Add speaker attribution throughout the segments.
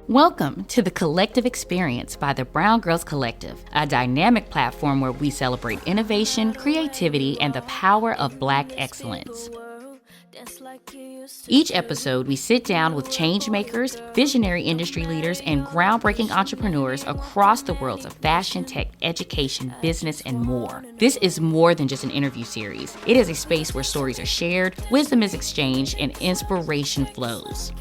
Speaker 1: Welcome to the Collective Experience by the BrwnGrlz Collective, a dynamic platform where we celebrate innovation, creativity, and the power of Black excellence. Each episode, we sit down with change makers, visionary industry leaders, and groundbreaking entrepreneurs across the worlds of fashion, tech, education, business, and more. This is more than just an interview series. It is a space where stories are shared, wisdom is exchanged, and inspiration flows.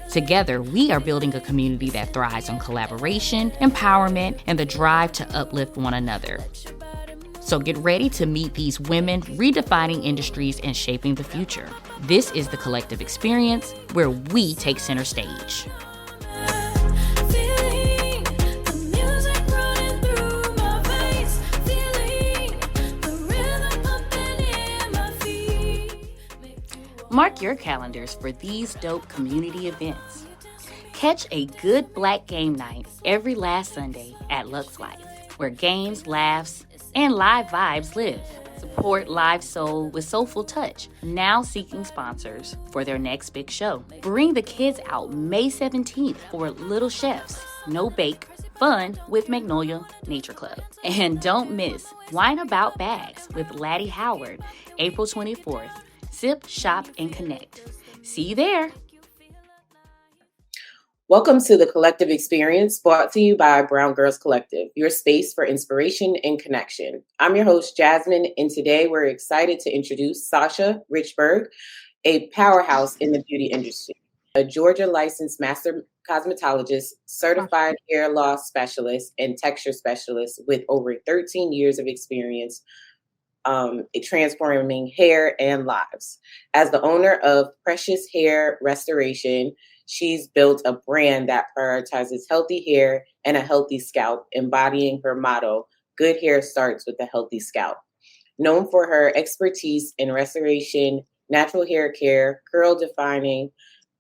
Speaker 1: Together, we are building a community that thrives on collaboration, empowerment, and the drive to uplift one another. So get ready to meet these women redefining industries and shaping the future. This is the Collective Experience, where we take center stage. Mark your calendars for these dope community events. Catch a good Black game night every last Sunday at Lux Life, where games, laughs, and live vibes live. Support Live Soul with Soulful Touch, now seeking sponsors for their next big show. Bring the kids out May 17th for Little Chefs, No Bake, Fun with Magnolia Nature Club. And don't miss Wine About Bags with Laddie Howard, April 24th. Sip, shop, and connect. See you there.
Speaker 2: Welcome to the Collective Experience, brought to you by BrwnGrlz Collective, your space for inspiration and connection. I'm your host, Jasmine, and today we're excited to introduce Sasha Richburg, a powerhouse in the beauty industry, a Georgia licensed master cosmetologist, certified hair loss specialist, and texture specialist with over 13 years of experience transforming hair and lives. As the owner of Precious Hair Restoration, she's built a brand that prioritizes healthy hair and a healthy scalp, embodying her motto, good hair starts with a healthy scalp. Known for her expertise in restoration, natural hair care, curl defining,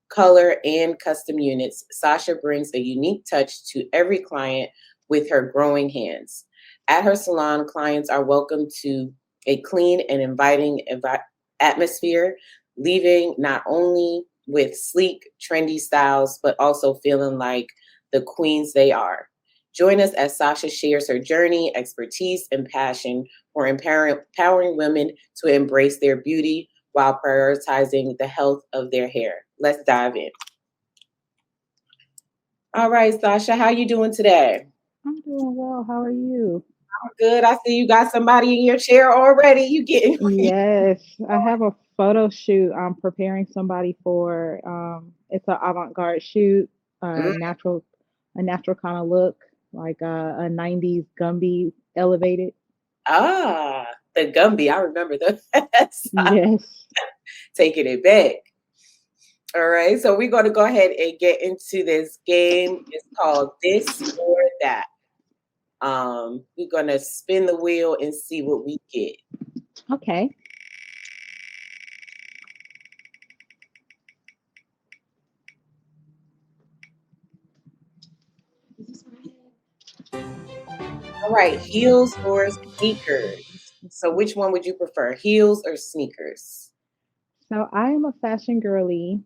Speaker 2: color, and custom units, Sasha brings a unique touch to every client with her growing hands. At her salon, clients are welcome to a clean and inviting atmosphere, leaving not only with sleek, trendy styles, but also feeling like the queens they are. Join us as Sasha shares her journey, expertise, and passion for empowering women to embrace their beauty while prioritizing the health of their hair. Let's dive in. All right, Sasha, how you doing today?
Speaker 3: I'm doing well. How are you?
Speaker 2: I'm good. I see you got somebody in your chair already. You getting
Speaker 3: Yes, I have a photo shoot. I'm preparing somebody for. It's an avant-garde shoot, a natural kind of look, like a '90s Gumby elevated.
Speaker 2: Ah, the Gumby. I remember that.
Speaker 3: Yes.
Speaker 2: Taking it back. All right, so we're going to go ahead and get into this game. It's called This or That. We're going to spin the wheel and see what we get.
Speaker 3: Okay.
Speaker 2: All right, heels or sneakers? So which one would you prefer, heels or sneakers?
Speaker 3: So I am a fashion girly.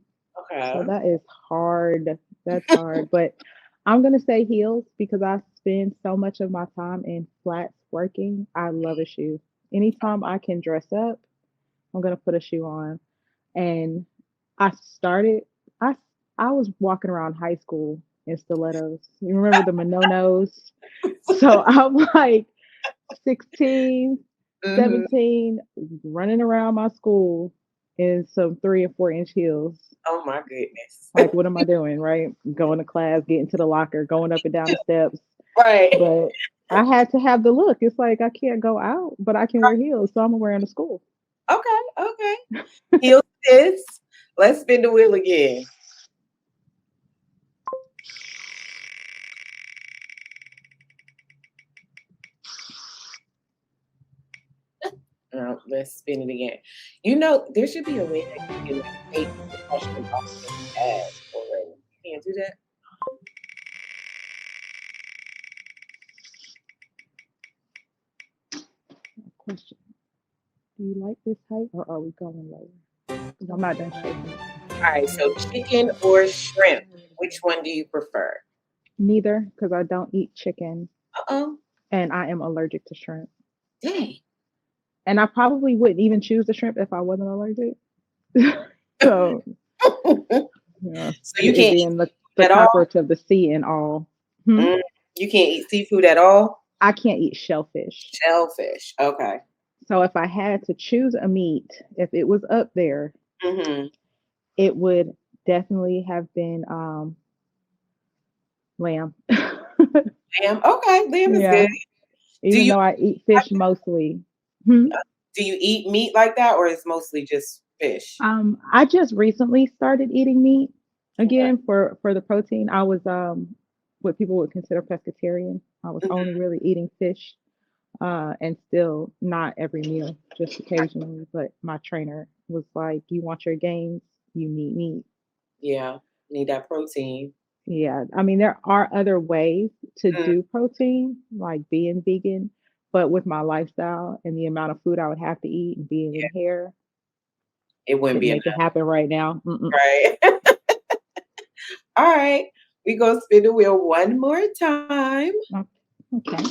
Speaker 2: Okay.
Speaker 3: So that is hard. That's hard. But I'm going to say heels because I spend so much of my time in flats working. I love a shoe. Anytime I can dress up, I'm going to put a shoe on. And I started, I, I was walking around high school in stilettos. You remember the Mononos? So I'm like 16, 17, running around my school in some 3 and 4 inch heels.
Speaker 2: Oh my goodness.
Speaker 3: Like, what am I doing, right? Going to class, getting to the locker, going up and down the steps.
Speaker 2: Right.
Speaker 3: But I had to have the look. It's like I can't go out, but I can wear heels, so I'm wearing to school.
Speaker 2: Okay. Heels is. Let's spin the wheel again. Let's spin it again. You know, there should be a way that you can take the question off the ad already. You can't do that?
Speaker 3: Question. Do you like this height or are we going lower? 'Cause I'm not done shaking.
Speaker 2: All right, so chicken or shrimp? Which one do you prefer?
Speaker 3: Neither, because I don't eat chicken
Speaker 2: Uh-oh.
Speaker 3: and I am allergic to shrimp.
Speaker 2: Dang.
Speaker 3: And I probably wouldn't even choose the shrimp if I wasn't allergic. So, yeah,
Speaker 2: So you
Speaker 3: it
Speaker 2: can't eat
Speaker 3: being the
Speaker 2: at all?
Speaker 3: cockroach of the sea and all.
Speaker 2: You can't eat seafood at all?
Speaker 3: I can't eat shellfish.
Speaker 2: Shellfish. Okay.
Speaker 3: So if I had to choose a meat, if it was up there,
Speaker 2: Mm-hmm.
Speaker 3: it would definitely have been lamb.
Speaker 2: Lamb. Okay, lamb is
Speaker 3: Yeah.
Speaker 2: good.
Speaker 3: Even though I eat fish mostly. Hmm?
Speaker 2: Do you eat meat like that, or is mostly just fish?
Speaker 3: I just recently started eating meat
Speaker 2: Okay.
Speaker 3: again for the protein. I was what people would consider pescatarian. I was only really eating fish, and still not every meal, just occasionally. But my trainer was like, "You want your gains, you need meat."
Speaker 2: Yeah, need that protein.
Speaker 3: Yeah, I mean, there are other ways to
Speaker 2: Mm,
Speaker 3: do protein, like being vegan, but with my lifestyle and the amount of food I would have to eat and being in
Speaker 2: yeah,
Speaker 3: hair,
Speaker 2: it wouldn't
Speaker 3: couldn't
Speaker 2: be
Speaker 3: make it
Speaker 2: enough,
Speaker 3: happen right now. Mm-mm.
Speaker 2: right? All right, we gonna spin the wheel one more time.
Speaker 3: Oh, okay.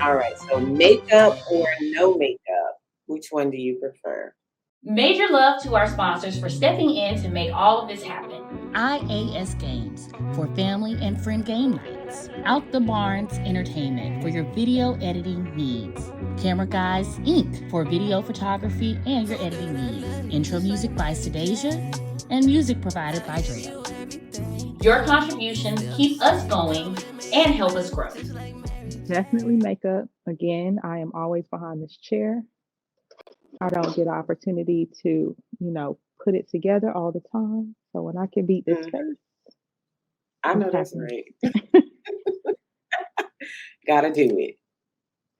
Speaker 2: All right, so makeup or no makeup? Which one do you prefer?
Speaker 1: Major love to our sponsors for stepping in to make all of this happen. IAS Games for family and friend game nights. Out the Barnes Entertainment for your video editing needs. Camera Guys Inc. for video photography and your editing needs. Intro music by Sedasia and music provided by Brwn. Your contribution keep us going and help us grow.
Speaker 3: Definitely makeup. Again, I am always behind this chair. I don't get an opportunity to, put it together all the time. So when I can beat this
Speaker 2: Mm,
Speaker 3: face,
Speaker 2: I
Speaker 3: it's
Speaker 2: know that's
Speaker 3: happening.
Speaker 2: right. Gotta do it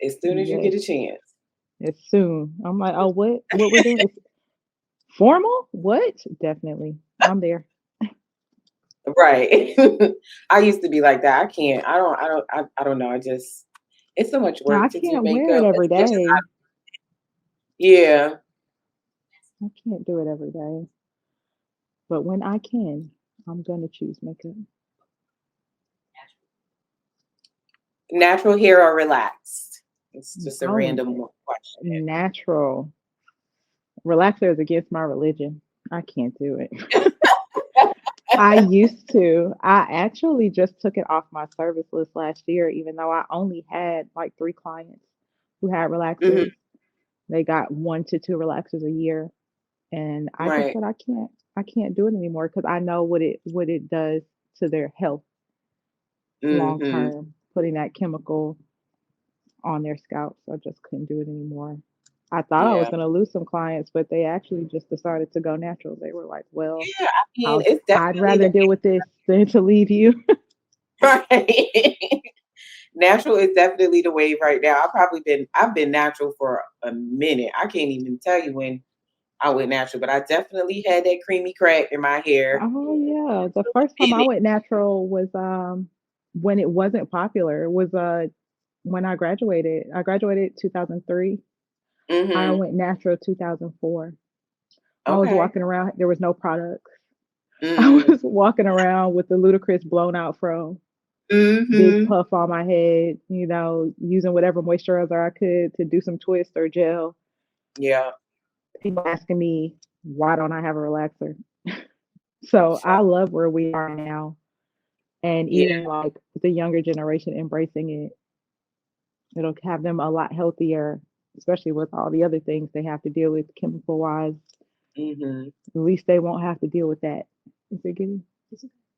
Speaker 2: as soon as you
Speaker 3: Yes,
Speaker 2: get a chance.
Speaker 3: it's soon. I'm like, oh, what? What we're doing? It's formal? What? Definitely. I'm there.
Speaker 2: Right. I used to be like that. I can't. I don't know. It's so much
Speaker 3: Now, I
Speaker 2: work to do
Speaker 3: can't wear it
Speaker 2: makeup.
Speaker 3: every
Speaker 2: As much as
Speaker 3: day.
Speaker 2: yeah.
Speaker 3: I can't do it every day. But when I can, I'm going to choose makeup.
Speaker 2: Natural hair or relaxed? It's just a
Speaker 3: Oh,
Speaker 2: random question.
Speaker 3: natural. Relaxer is against my religion. I can't do it. I used to. I actually just took it off my service list last year, even though I only had like 3 clients who had
Speaker 2: Hmm.
Speaker 3: relaxers. They got 1 to 2 relaxers a year. And I just
Speaker 2: Right.
Speaker 3: said I can't do it anymore because I know what it does to their health long
Speaker 2: Hmm.
Speaker 3: term, putting that chemical on their scalps. I just couldn't do it anymore. I thought I was
Speaker 2: Yeah.
Speaker 3: gonna lose some clients, but they actually just decided to go natural. They were like, "Well,
Speaker 2: Yeah. I mean,
Speaker 3: I'll
Speaker 2: it's
Speaker 3: I'd
Speaker 2: definitely
Speaker 3: rather
Speaker 2: the
Speaker 3: deal with this than to leave you."
Speaker 2: right. Natural is definitely the wave right now. I've been natural for a minute. I can't even tell you when I went natural, but I definitely had that creamy crack in my hair.
Speaker 3: Oh yeah, the first time
Speaker 2: In
Speaker 3: I
Speaker 2: it.
Speaker 3: went natural was when it wasn't popular. It was when I graduated. I graduated 2003. I
Speaker 2: Hmm.
Speaker 3: went natural 2004. I was
Speaker 2: Okay.
Speaker 3: walking around. There was no products. I
Speaker 2: Mm.
Speaker 3: was walking around with the ludicrous blown out fro, big
Speaker 2: Hmm.
Speaker 3: puff on my head. Using whatever moisturizer I could to do some twist or gel.
Speaker 2: Yeah.
Speaker 3: People asking me why don't I have a relaxer? So
Speaker 2: So,
Speaker 3: I love where we are now. And
Speaker 2: yeah.
Speaker 3: even like the younger generation embracing it, it'll have them a lot healthier, especially with all the other things they have to deal with chemical wise.
Speaker 2: Hmm.
Speaker 3: At least they won't have to deal with that. Is it getting?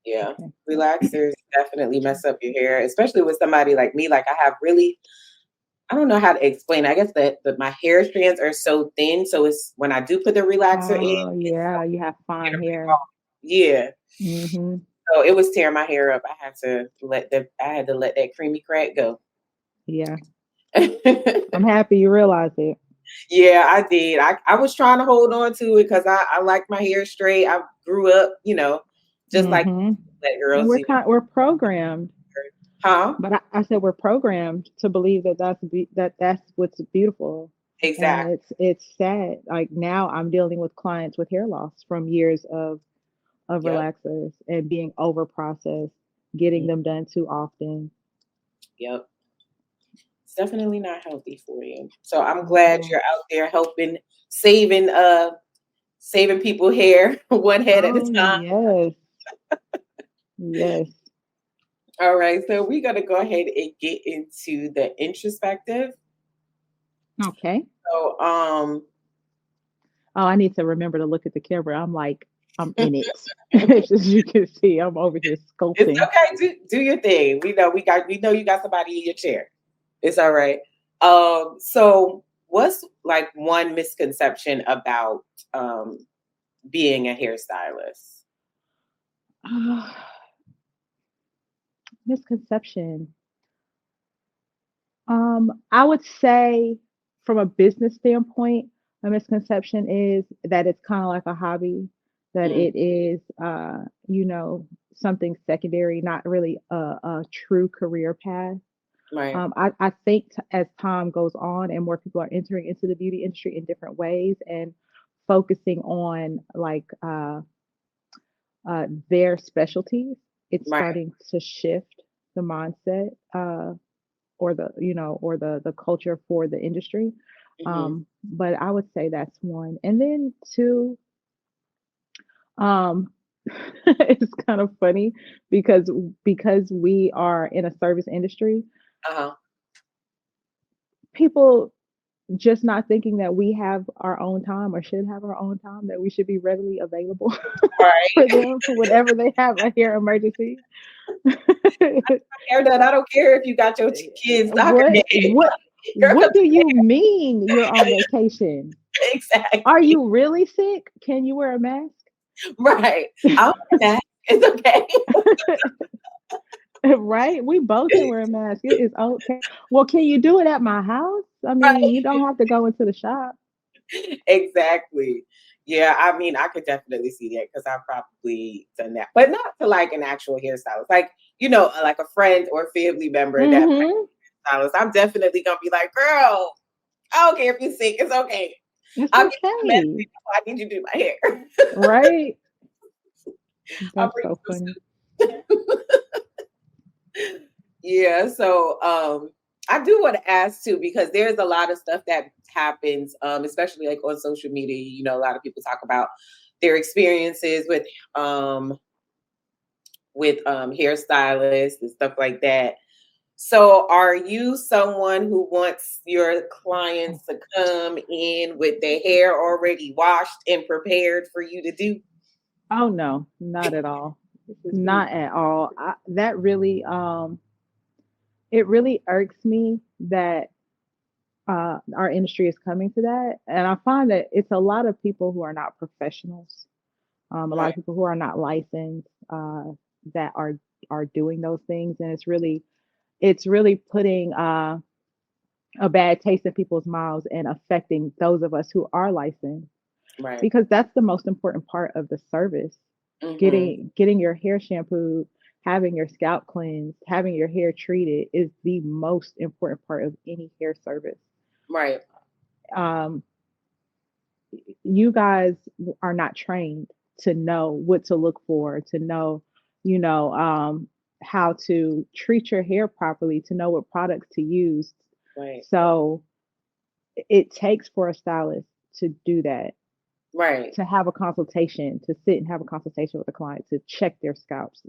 Speaker 2: Yeah.
Speaker 3: Okay.
Speaker 2: Relaxers definitely mess up your hair, especially with somebody like me. Like I have really, I don't know how to explain. I guess that my hair strands are so thin, so it's when I do put the relaxer in,
Speaker 3: Oh yeah, you have fine
Speaker 2: it'll come
Speaker 3: hair.
Speaker 2: off. Yeah.
Speaker 3: Hmm.
Speaker 2: So it was tearing my hair up. I had to let that creamy crack go.
Speaker 3: Yeah, I'm happy you realized it.
Speaker 2: Yeah, I did. I was trying to hold on to it because I like my hair straight. I grew up, just like
Speaker 3: Hmm.
Speaker 2: let
Speaker 3: And
Speaker 2: girls,
Speaker 3: we're programmed,
Speaker 2: huh?
Speaker 3: but I said we're programmed to believe that that's what's beautiful. And
Speaker 2: Exactly.
Speaker 3: it's sad. Like now I'm dealing with clients with hair loss from years of
Speaker 2: Yep.
Speaker 3: relaxers and being over processed, getting
Speaker 2: Mm,
Speaker 3: them done too often.
Speaker 2: yep. It's definitely not healthy for you. So I'm glad
Speaker 3: No.
Speaker 2: you're out there helping, saving, saving people hair one head at a
Speaker 3: Oh
Speaker 2: time.
Speaker 3: yes. Yes.
Speaker 2: All right. So we're gonna go ahead and get into the introspective.
Speaker 3: Okay.
Speaker 2: So
Speaker 3: Oh, I need to remember to look at the camera. I'm like, I'm in it. As you can see, I'm over here
Speaker 2: it's
Speaker 3: sculpting.
Speaker 2: okay. Do your thing. We know you got somebody in your chair. It's all right. So what's like one misconception about being a hairstylist?
Speaker 3: Misconception. I would say from a business standpoint, a misconception is that it's kind of like a hobby, that
Speaker 2: Mm,
Speaker 3: it is, something secondary, not really a true career path.
Speaker 2: right.
Speaker 3: I think as time goes on and more people are entering into the beauty industry in different ways and focusing on like their specialties, it's
Speaker 2: Right.
Speaker 3: starting to shift the mindset. Or the culture for the industry.
Speaker 2: Hmm.
Speaker 3: But I would say that's one. And then two, um, it's kind of funny because we are in a service industry,
Speaker 2: Uh-huh.
Speaker 3: people just not thinking that we have our own time or should have our own time, that we should be readily available for
Speaker 2: Right.
Speaker 3: them whenever they have a hair emergency.
Speaker 2: Hair done. I don't care if you got your kids' soccer
Speaker 3: what
Speaker 2: game.
Speaker 3: what
Speaker 2: Girl,
Speaker 3: what do you mean you're on vacation? Are
Speaker 2: exactly.
Speaker 3: you really sick? Can you wear a mask?
Speaker 2: Right. I'll wear that. It's okay.
Speaker 3: Right? We both can wear a mask. It is okay. Well, can you do it at my house? I mean,
Speaker 2: Right.
Speaker 3: you don't have to go into the shop.
Speaker 2: Exactly. Yeah, I mean, I could definitely see that because I've probably done that, but not to like an actual hairstylist, like like a friend or family member that
Speaker 3: Hmm.
Speaker 2: stylist. I'm definitely gonna be like, girl, I don't care if you're sick, it's okay.
Speaker 3: It's
Speaker 2: I'll get you some medicine
Speaker 3: okay.
Speaker 2: before I need you to do my hair.
Speaker 3: Right?
Speaker 2: I'll
Speaker 3: That's
Speaker 2: bring
Speaker 3: so
Speaker 2: you
Speaker 3: funny.
Speaker 2: some soup. Yeah, so I do want to ask too because there's a lot of stuff that happens, especially like on social media. A lot of people talk about their experiences um hairstylists and stuff like that. So, are you someone who wants your clients to come in with their hair already washed and prepared for you to do?
Speaker 3: Oh no, not at all. Not at all. That really it really irks me that our industry is coming to that. And I find that it's a lot of people who are not professionals, a lot
Speaker 2: Right,
Speaker 3: of people who are not licensed, that are doing those things, and it's really putting a bad taste in people's mouths and affecting those of us who are licensed,
Speaker 2: right.
Speaker 3: because that's the most important part of the service.
Speaker 2: Hmm.
Speaker 3: Getting your hair shampooed, having your scalp cleansed, having your hair treated is the most important part of any hair service.
Speaker 2: Right,
Speaker 3: Um, you guys are not trained to know what to look for, to know, you know, um, how to treat your hair properly, to know what products to use.
Speaker 2: right,
Speaker 3: So it takes for a stylist to do that,
Speaker 2: right.
Speaker 3: to have a consultation, to sit and have a consultation with a client, to check their scalps,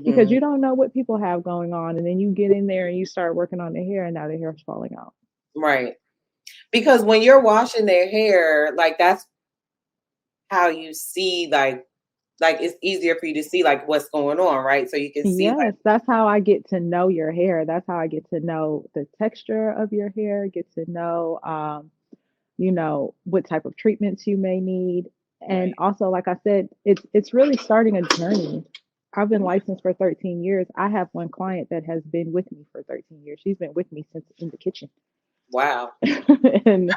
Speaker 3: because
Speaker 2: Hmm.
Speaker 3: you don't know what people have going on. And then you get in there and you start working on their hair, and now their hair is falling out.
Speaker 2: Right. Because when you're washing their hair, like that's how you see like it's easier for you to see like what's going on, right? So you can see like
Speaker 3: Yes, that's how I get to know your hair. That's how I get to know the texture of your hair, get to know, what type of treatments you may need. And
Speaker 2: right.
Speaker 3: also, like I said, it's really starting a journey. I've been licensed for 13 years. I have one client that has been with me for 13 years. She's been with me since in the kitchen.
Speaker 2: Wow.
Speaker 3: And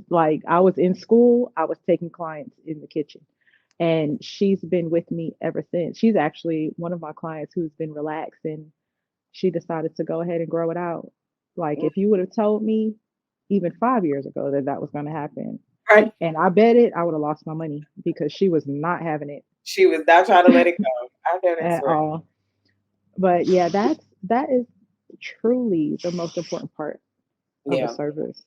Speaker 3: like I was in school, I was taking clients in the kitchen. And she's been with me ever since. She's actually one of my clients who's been relaxed, and she decided to go ahead and grow it out. Like,
Speaker 2: Mm,
Speaker 3: if you would have told me even 5 years ago that that was going to happen,
Speaker 2: right.
Speaker 3: and I bet it, I would have lost my money because she was not having it
Speaker 2: She was not trying to let it go. I know that's
Speaker 3: at
Speaker 2: right.
Speaker 3: all. But yeah, that is truly the most important part of a
Speaker 2: Yeah,
Speaker 3: service.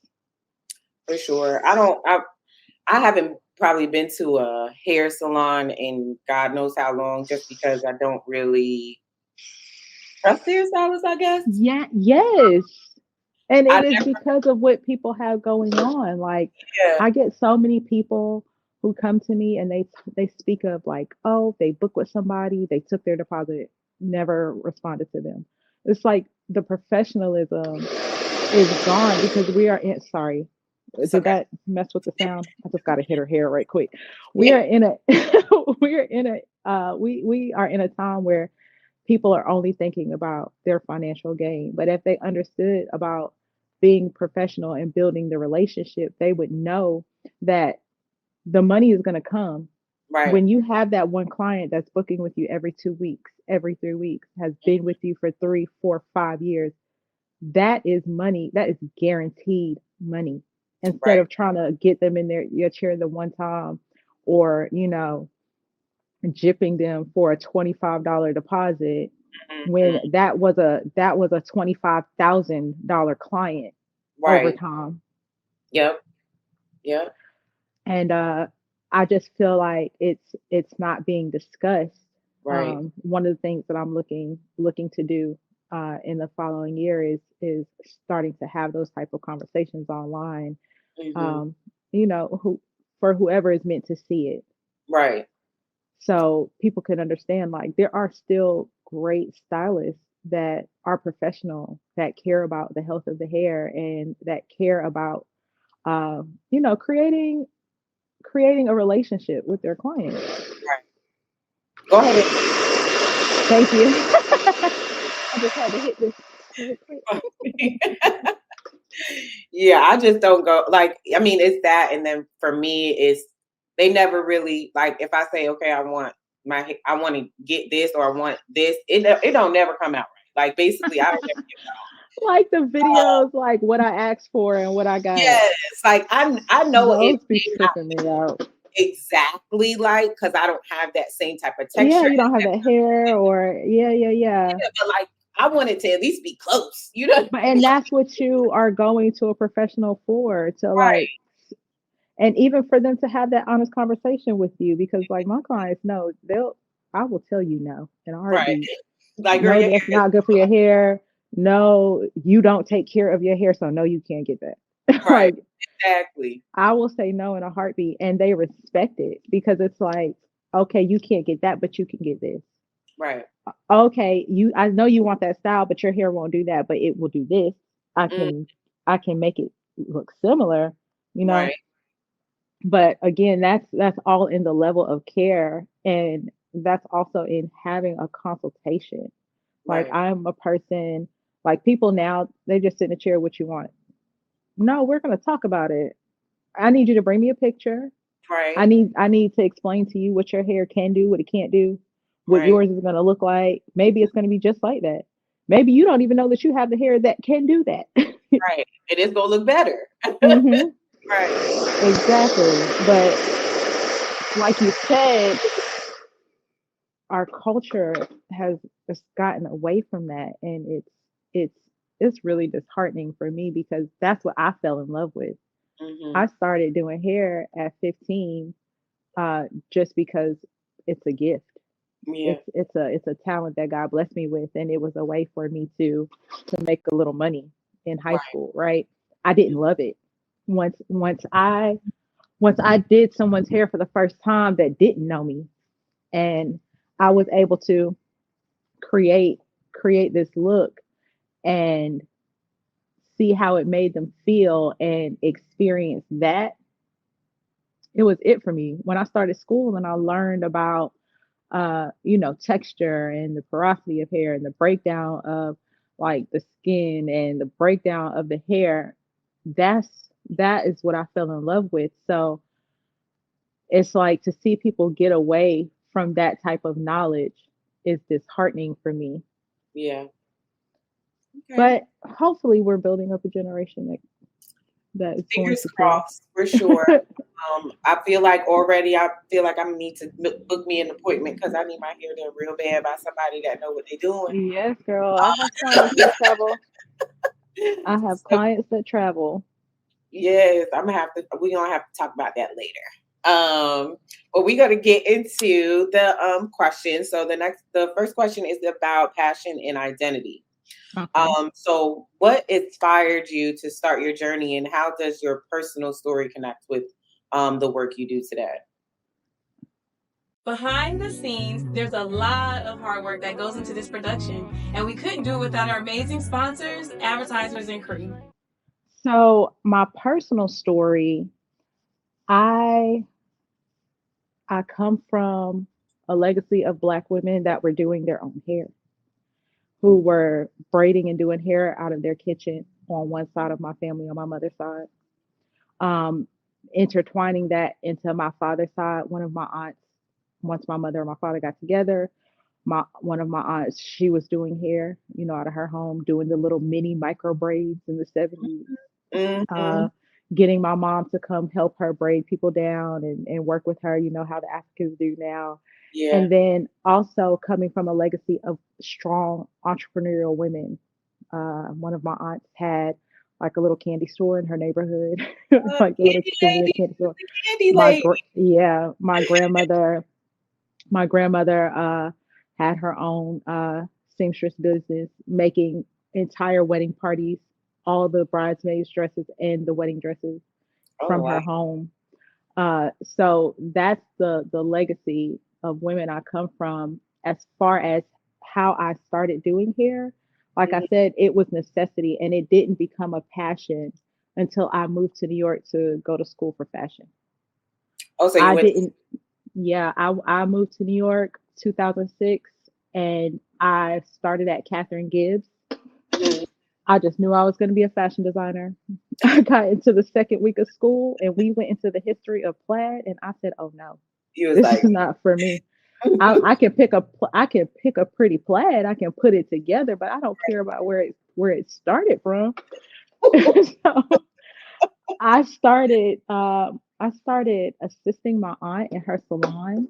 Speaker 2: for sure. I haven't probably been to a hair salon in God knows how long, just because I don't really trust hairstylists, I guess.
Speaker 3: Yeah, yes. And
Speaker 2: I
Speaker 3: it is
Speaker 2: never,
Speaker 3: because of what people have going on. Like,
Speaker 2: yeah,
Speaker 3: I get so many people who come to me and they speak of like, oh, they booked with somebody, they took their deposit, never responded to them. It's like the professionalism is gone because we are in, sorry,
Speaker 2: it's
Speaker 3: did
Speaker 2: okay.
Speaker 3: that mess with the sound? I just got to hit her hair right quick. We
Speaker 2: Yeah,
Speaker 3: are in a we are in a we are in a time where people are only thinking about their financial gain. But if they understood about being professional and building the relationship, they would know that the money is going to come.
Speaker 2: right.
Speaker 3: When you have that one client that's booking with you every 2 weeks, every 3 weeks, has been with you for 3, 4, 5 years, that is money. That is guaranteed money. Instead
Speaker 2: Right.
Speaker 3: of trying to get them in your chair the one time, or gypping them for a $25 deposit when
Speaker 2: Mhm.
Speaker 3: that was a $25,000 client over
Speaker 2: Right.
Speaker 3: time.
Speaker 2: Yep. Yep.
Speaker 3: And I just feel like it's not being discussed.
Speaker 2: Right.
Speaker 3: One of the things that I'm looking to do in the following year is starting to have those type of conversations online.
Speaker 2: Hmm.
Speaker 3: Um, who for whoever is meant to see it,
Speaker 2: Right.
Speaker 3: so people can understand like there are still great stylists that are professional, that care about the health of the hair, and that care about creating a relationship with their clients.
Speaker 2: Right. Go ahead.
Speaker 3: Thank you. I just had to hit this real quick.
Speaker 2: Yeah, I just don't go like, I mean, it's that, and then for me it's they never really like, if I say, okay, I want to get this, or I want this, it don't never come out right. Like, basically, I don't ever get
Speaker 3: Like the
Speaker 2: it all.
Speaker 3: videos, like what I asked for and what I got.
Speaker 2: Yes, like I know it
Speaker 3: Those be
Speaker 2: may not
Speaker 3: tripping me out.
Speaker 2: exactly like, because I don't have that same type of
Speaker 3: Yeah,
Speaker 2: texture
Speaker 3: you don't
Speaker 2: as
Speaker 3: have
Speaker 2: them,
Speaker 3: that hair, or yeah, yeah, yeah.
Speaker 2: but like I want it to at least be close, you know?
Speaker 3: But and that's what you are going to a professional for, to like,
Speaker 2: Right.
Speaker 3: and even for them to have that honest conversation with you, because like my clients know, I will tell you no in a
Speaker 2: Right.
Speaker 3: heartbeat.
Speaker 2: Like, girl,
Speaker 3: No,
Speaker 2: your hair
Speaker 3: that's
Speaker 2: is
Speaker 3: not good for your hair. No, you don't take care of your hair, so no, you can't get that.
Speaker 2: right.
Speaker 3: Like,
Speaker 2: Exactly.
Speaker 3: I will say no in a heartbeat, and they respect it because it's like, okay, you can't get that, but you can get this.
Speaker 2: Right.
Speaker 3: Okay, I know you want that style, but your hair won't do that, but it will do this. I
Speaker 2: Mm,
Speaker 3: can I can make it look similar, you know.
Speaker 2: right.
Speaker 3: But again, that's all in the level of care, and that's also in having a consultation. Like,
Speaker 2: Right.
Speaker 3: I'm a person, like, people now, they just sit in a chair, what you want. No, we're gonna talk about it. I need you to bring me a picture. I
Speaker 2: Right.
Speaker 3: need I need to explain to you what your hair can do, what it can't do, what
Speaker 2: Right.
Speaker 3: yours is gonna look like. Maybe it's gonna be just like that. Maybe you don't even know that you have the hair that can do that.
Speaker 2: Right. It is gonna look better.
Speaker 3: Hmm.
Speaker 2: Right.
Speaker 3: Exactly. But like you said, our culture has just gotten away from that, and it's it's really disheartening for me because that's what I fell in love with. I
Speaker 2: Hmm.
Speaker 3: started doing hair at 15, just because it's a gift.
Speaker 2: Yeah.
Speaker 3: It's a talent that God blessed me with, and it was a way for me to make a little money in high
Speaker 2: Right.
Speaker 3: school, right? I didn't love it. Once I did someone's hair for the first time that didn't know me, and I was able to create create this look and see how it made them feel and experience that, it was it for me. When I started school and I learned about texture and the porosity of hair and the breakdown of like the skin and the breakdown of the hair, that's that is what I fell in love with. So it's like to see people get away from that type of knowledge is disheartening for me.
Speaker 2: Yeah. Okay.
Speaker 3: But hopefully we're building up a generation that is going
Speaker 2: Fingers
Speaker 3: to care.
Speaker 2: crossed, for sure. I feel like I need to book me an appointment because I need my hair done real bad by somebody that know what they're doing.
Speaker 3: Yes, girl. I have clients that travel. I have
Speaker 2: So,
Speaker 3: clients that travel.
Speaker 2: yes, we're gonna have to talk about that later. But we're gonna get into the question. So the first question is about passion and identity.
Speaker 3: Okay.
Speaker 2: So what inspired you to start your journey, and how does your personal story connect with the work you do today?
Speaker 4: Behind the scenes, there's a lot of hard work that goes into this production, and we couldn't do it without our amazing sponsors, advertisers, and crew.
Speaker 3: So my personal story, I I come from a legacy of Black women that were doing their own hair, who were braiding and doing hair out of their kitchen on one side of my family, on my mother's side. Um, Intertwining that into my father's side, one of my aunts, once my mother and my father got together, my one of my aunts, she was doing hair, out of her home, doing the little mini micro braids in the 70s.
Speaker 2: Mm-hmm.
Speaker 3: Uh, Getting my mom to come help her braid people down and work with her, how the Africans do now.
Speaker 2: Yeah.
Speaker 3: And then also coming from a legacy of strong entrepreneurial women. One of my aunts had like a little candy store in her neighborhood, like a little
Speaker 2: Candy
Speaker 3: convenient
Speaker 2: lady,
Speaker 3: candy store.
Speaker 2: the candy lady.
Speaker 3: Yeah, my grandmother had her own seamstress business, making entire wedding parties, all the bridesmaids dresses and the wedding dresses
Speaker 2: Oh
Speaker 3: from
Speaker 2: wow.
Speaker 3: her home. So that's the legacy of women I come from. As far as how I started doing hair, like I
Speaker 2: Mhm.
Speaker 3: said, it was necessity, and it didn't become a passion until I moved to New York to go to school for fashion.
Speaker 2: Oh, so you
Speaker 3: I
Speaker 2: went.
Speaker 3: didn't. Yeah, I moved to New York 2006, and I started at Catherine Gibbs.
Speaker 2: Mhm.
Speaker 3: I just knew I was going to be a fashion designer. I got into the second week of school, and we went into the history of plaid, and I said, "Oh no,
Speaker 2: You was
Speaker 3: this
Speaker 2: like,
Speaker 3: is not for me." I can pick a pretty plaid, I can put it together, but I don't care about where it started from. So I started assisting my aunt in her salon,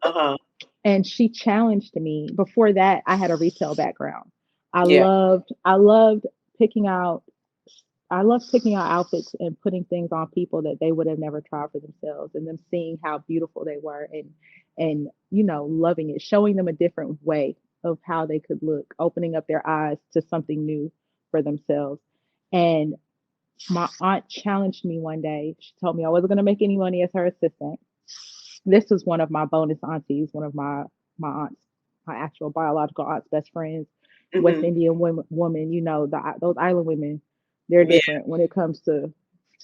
Speaker 2: uh-huh.
Speaker 3: and she challenged me. Before that, I had a retail background. I
Speaker 2: Yeah.
Speaker 3: loved I loved picking out I love picking out outfits and putting things on people that they would have never tried for themselves, and them seeing how beautiful they were, and loving it, showing them a different way of how they could look, opening up their eyes to something new for themselves. And my aunt challenged me one day. She told me I wasn't going to make any money as her assistant. This was one of my bonus aunties, one of my aunts, my actual biological aunt's best friends, West
Speaker 2: Hmm.
Speaker 3: Indian woman. Those island women, they're
Speaker 2: Yeah.
Speaker 3: different when it comes to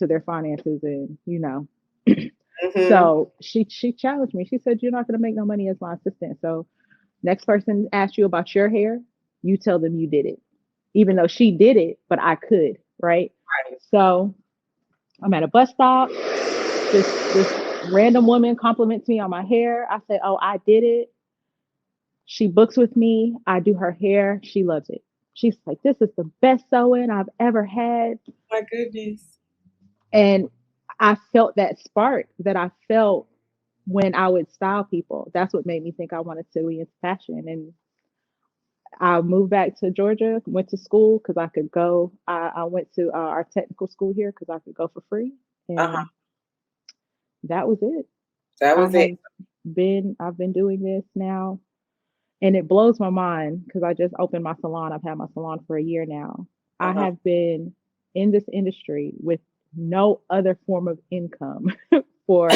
Speaker 3: their finances, and
Speaker 2: Hmm.
Speaker 3: So she challenged me. She said, "You're not going to make no money as my assistant. So next person asks you about your hair, you tell them you did it, even though she did it, but I could, right?"
Speaker 2: Right.
Speaker 3: So I'm at a bus stop. This random woman compliments me on my hair. I said, "Oh, I did it." She books with me. I do her hair. She loves it. She's like, "This is the best sewing I've ever had."
Speaker 2: My goodness.
Speaker 3: And I felt that spark that I felt when I would style people. That's what made me think I wanted to be into fashion. And I moved back to Georgia, went to school because I could go. I went to our technical school here because I could go for free.
Speaker 2: Uh-huh.
Speaker 3: And that was it.
Speaker 2: That
Speaker 3: I
Speaker 2: was it.
Speaker 3: have I've been doing this now, and it blows my mind because I just opened my salon. I've had my salon for a year now. I
Speaker 2: Uh-huh.
Speaker 3: have been in this industry with no other form of income for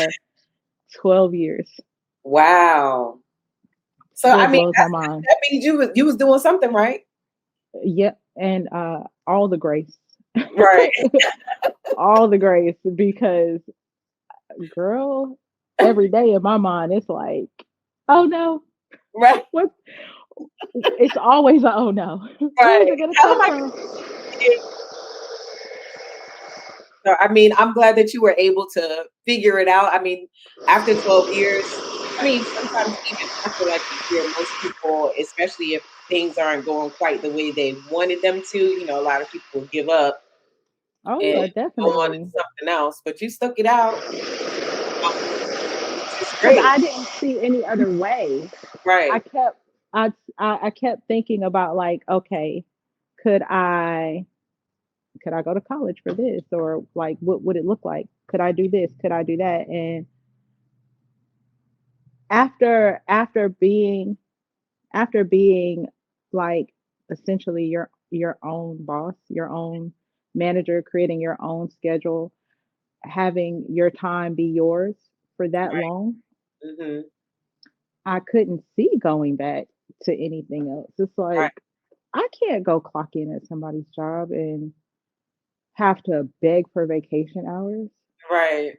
Speaker 3: 12 years.
Speaker 2: Wow. So I
Speaker 3: It
Speaker 2: mean,
Speaker 3: blows my mind.
Speaker 2: that means you was doing something right.
Speaker 3: Yep. And all the grace.
Speaker 2: Right.
Speaker 3: All the grace, because girl, every day in my mind it's like, "Oh no,
Speaker 2: Right.
Speaker 3: what?" It's always a, "Oh no." Where is
Speaker 2: Right.
Speaker 3: it gonna
Speaker 2: Oh
Speaker 3: come
Speaker 2: my
Speaker 3: from?
Speaker 2: goodness. So, I mean, I'm glad that you were able to figure it out. I mean, after 12 years, I mean, sometimes even after like a year, most people, especially if things aren't going quite the way they wanted them to, a lot of people will give up
Speaker 3: Oh
Speaker 2: and
Speaker 3: yeah,
Speaker 2: go on to
Speaker 3: definitely.
Speaker 2: something else. But you stuck it out, which is
Speaker 3: Because
Speaker 2: great.
Speaker 3: I didn't see any other way. I
Speaker 2: Right.
Speaker 3: kept I kept thinking about like, okay, could I go to college for this, or like what would it look like? Could I do this? Could I do that? And after being like essentially your own boss, your own manager, creating your own schedule, having your time be yours for that
Speaker 2: Right.
Speaker 3: long,
Speaker 2: Hmm.
Speaker 3: I couldn't see going back to anything else. It's
Speaker 2: Right.
Speaker 3: like I can't go clock in at somebody's job and have to beg for vacation hours
Speaker 2: Right.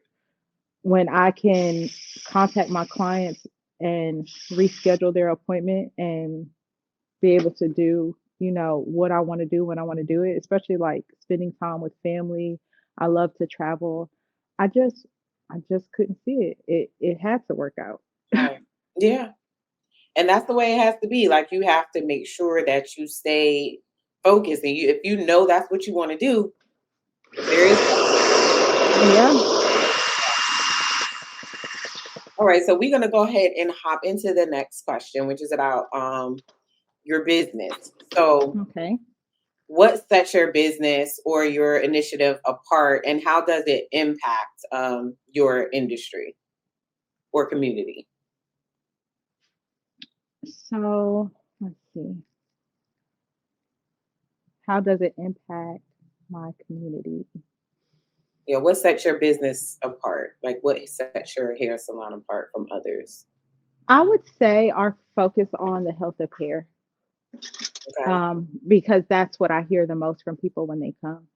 Speaker 3: when I can contact my clients and reschedule their appointment and be able to do, what I want to do when I want to do it, especially like spending time with family. I love to travel. I just I just couldn't see it. It had to work out.
Speaker 2: Right. Yeah. And that's the way it has to be. Like you have to make sure that you stay focused, and if you know that's what you want to do, there is.
Speaker 3: Yeah.
Speaker 2: All right, so we're going to go ahead and hop into the next question, which is about your business. So,
Speaker 3: Okay.
Speaker 2: what sets your business or your initiative apart, and how does it impact your industry or community?
Speaker 3: So let's see. How does it impact my community?
Speaker 2: Yeah, what sets your business apart? Like, what sets your hair salon apart from others?
Speaker 3: I would say our focus on the health of hair,
Speaker 2: Okay.
Speaker 3: because that's what I hear the most from people when they come.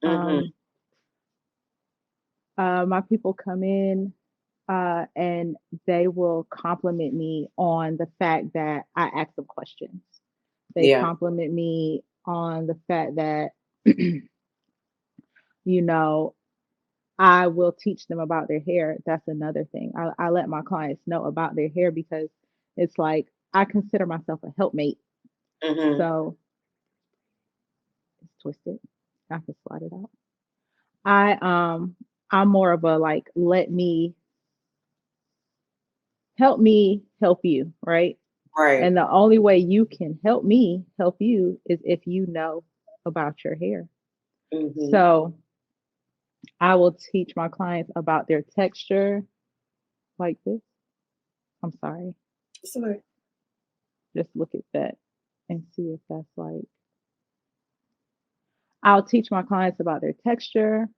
Speaker 2: Mm-hmm.
Speaker 3: Um, my people come in and they will compliment me on the fact that I ask them questions. They
Speaker 2: Yeah.
Speaker 3: compliment me on the fact that, you know, I will teach them about their hair. That's another thing. I let my clients know about their hair because it's like I consider myself a helpmate.
Speaker 2: Mm-hmm.
Speaker 3: So it's twisted. I can slide it out. I I'm more of a like let me help you, right?
Speaker 2: Right.
Speaker 3: And the only way you can help me help you is if you know about your hair.
Speaker 2: Mm-hmm.
Speaker 3: So I will teach my clients about their texture like this. I'm sorry.
Speaker 2: So,
Speaker 3: Just look at that and see if that's like, I'll teach my clients about their texture.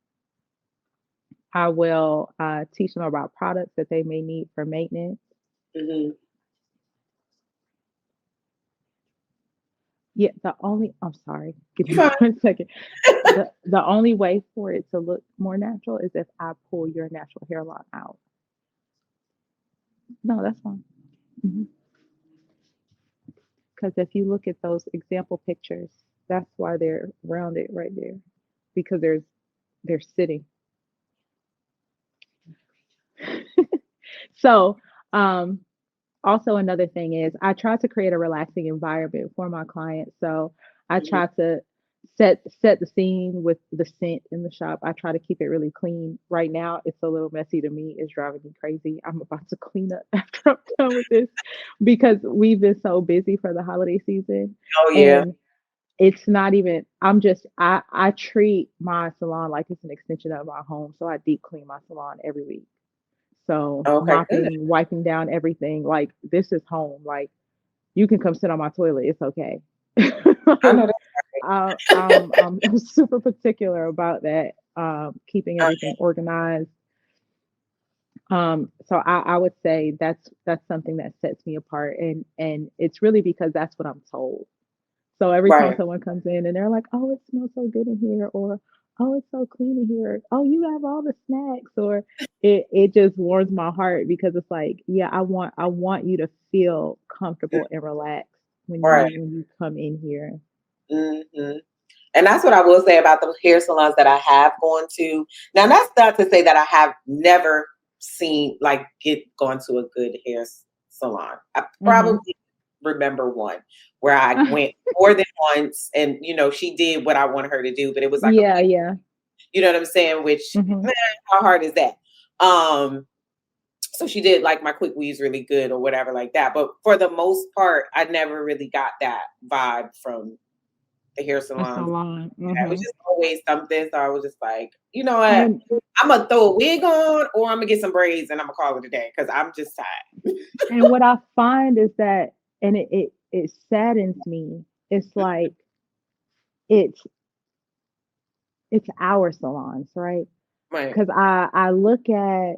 Speaker 3: I will teach them about products that they may need for maintenance.
Speaker 2: mm-hmm.
Speaker 3: Yeah, I'm sorry, give
Speaker 2: You
Speaker 3: me
Speaker 2: fine.
Speaker 3: 1 second. The only way for it to look more natural is if I pull your natural hairline out. No, that's fine. Because if you look at those example pictures, that's why they're rounded right there, because they're sitting. So, um, also another thing is I try to create a relaxing environment for my clients. So I
Speaker 2: Mm-hmm.
Speaker 3: try to set the scene with the scent in the shop. I try to keep it really clean. Right now, it's a little messy to me. It's driving me crazy. I'm about to clean up after I'm done with this because we've been so busy for the holiday season.
Speaker 2: Oh yeah.
Speaker 3: And it's not even, I treat my salon like it's an extension of my home. So I deep clean my salon every week. So
Speaker 2: Okay. Good.
Speaker 3: mopping, wiping down everything, like this is home. Like you can come sit on my toilet. It's okay.
Speaker 2: I
Speaker 3: Like
Speaker 2: know that.
Speaker 3: I'm super particular about that. Keeping everything organized. So I would say that's something that sets me apart, and it's really because that's what I'm told. So every time
Speaker 2: Right.
Speaker 3: someone comes in and they're like, "Oh, it smells so good in here," or "Oh, it's so clean in here," "Oh, you have all the snacks," or it just warms my heart because it's like, yeah, I want you to feel comfortable and relaxed when
Speaker 2: Right.
Speaker 3: you come in here.
Speaker 2: Hmm. And that's what I will say about the hair salons that I have gone to. Now, that's not to say that I have never seen, like, gone to a good hair salon. I probably remember one where I went more than once, and, you know, she did what I wanted her to do, but it was like,
Speaker 3: yeah.
Speaker 2: you know what I'm saying? Which, man, how hard is that? So she did like my quick weaves really good or whatever like that. But for the most part, I never really got that vibe from the hair salon. It was just always something. So I was just like, you know what? I'm going to throw a wig on, or I'm going to get some braids and I'm going to call it a day because I'm just tired.
Speaker 3: And what I find is that, and it saddens me, it's like, it's our salons, right?
Speaker 2: Right.
Speaker 3: Because I look at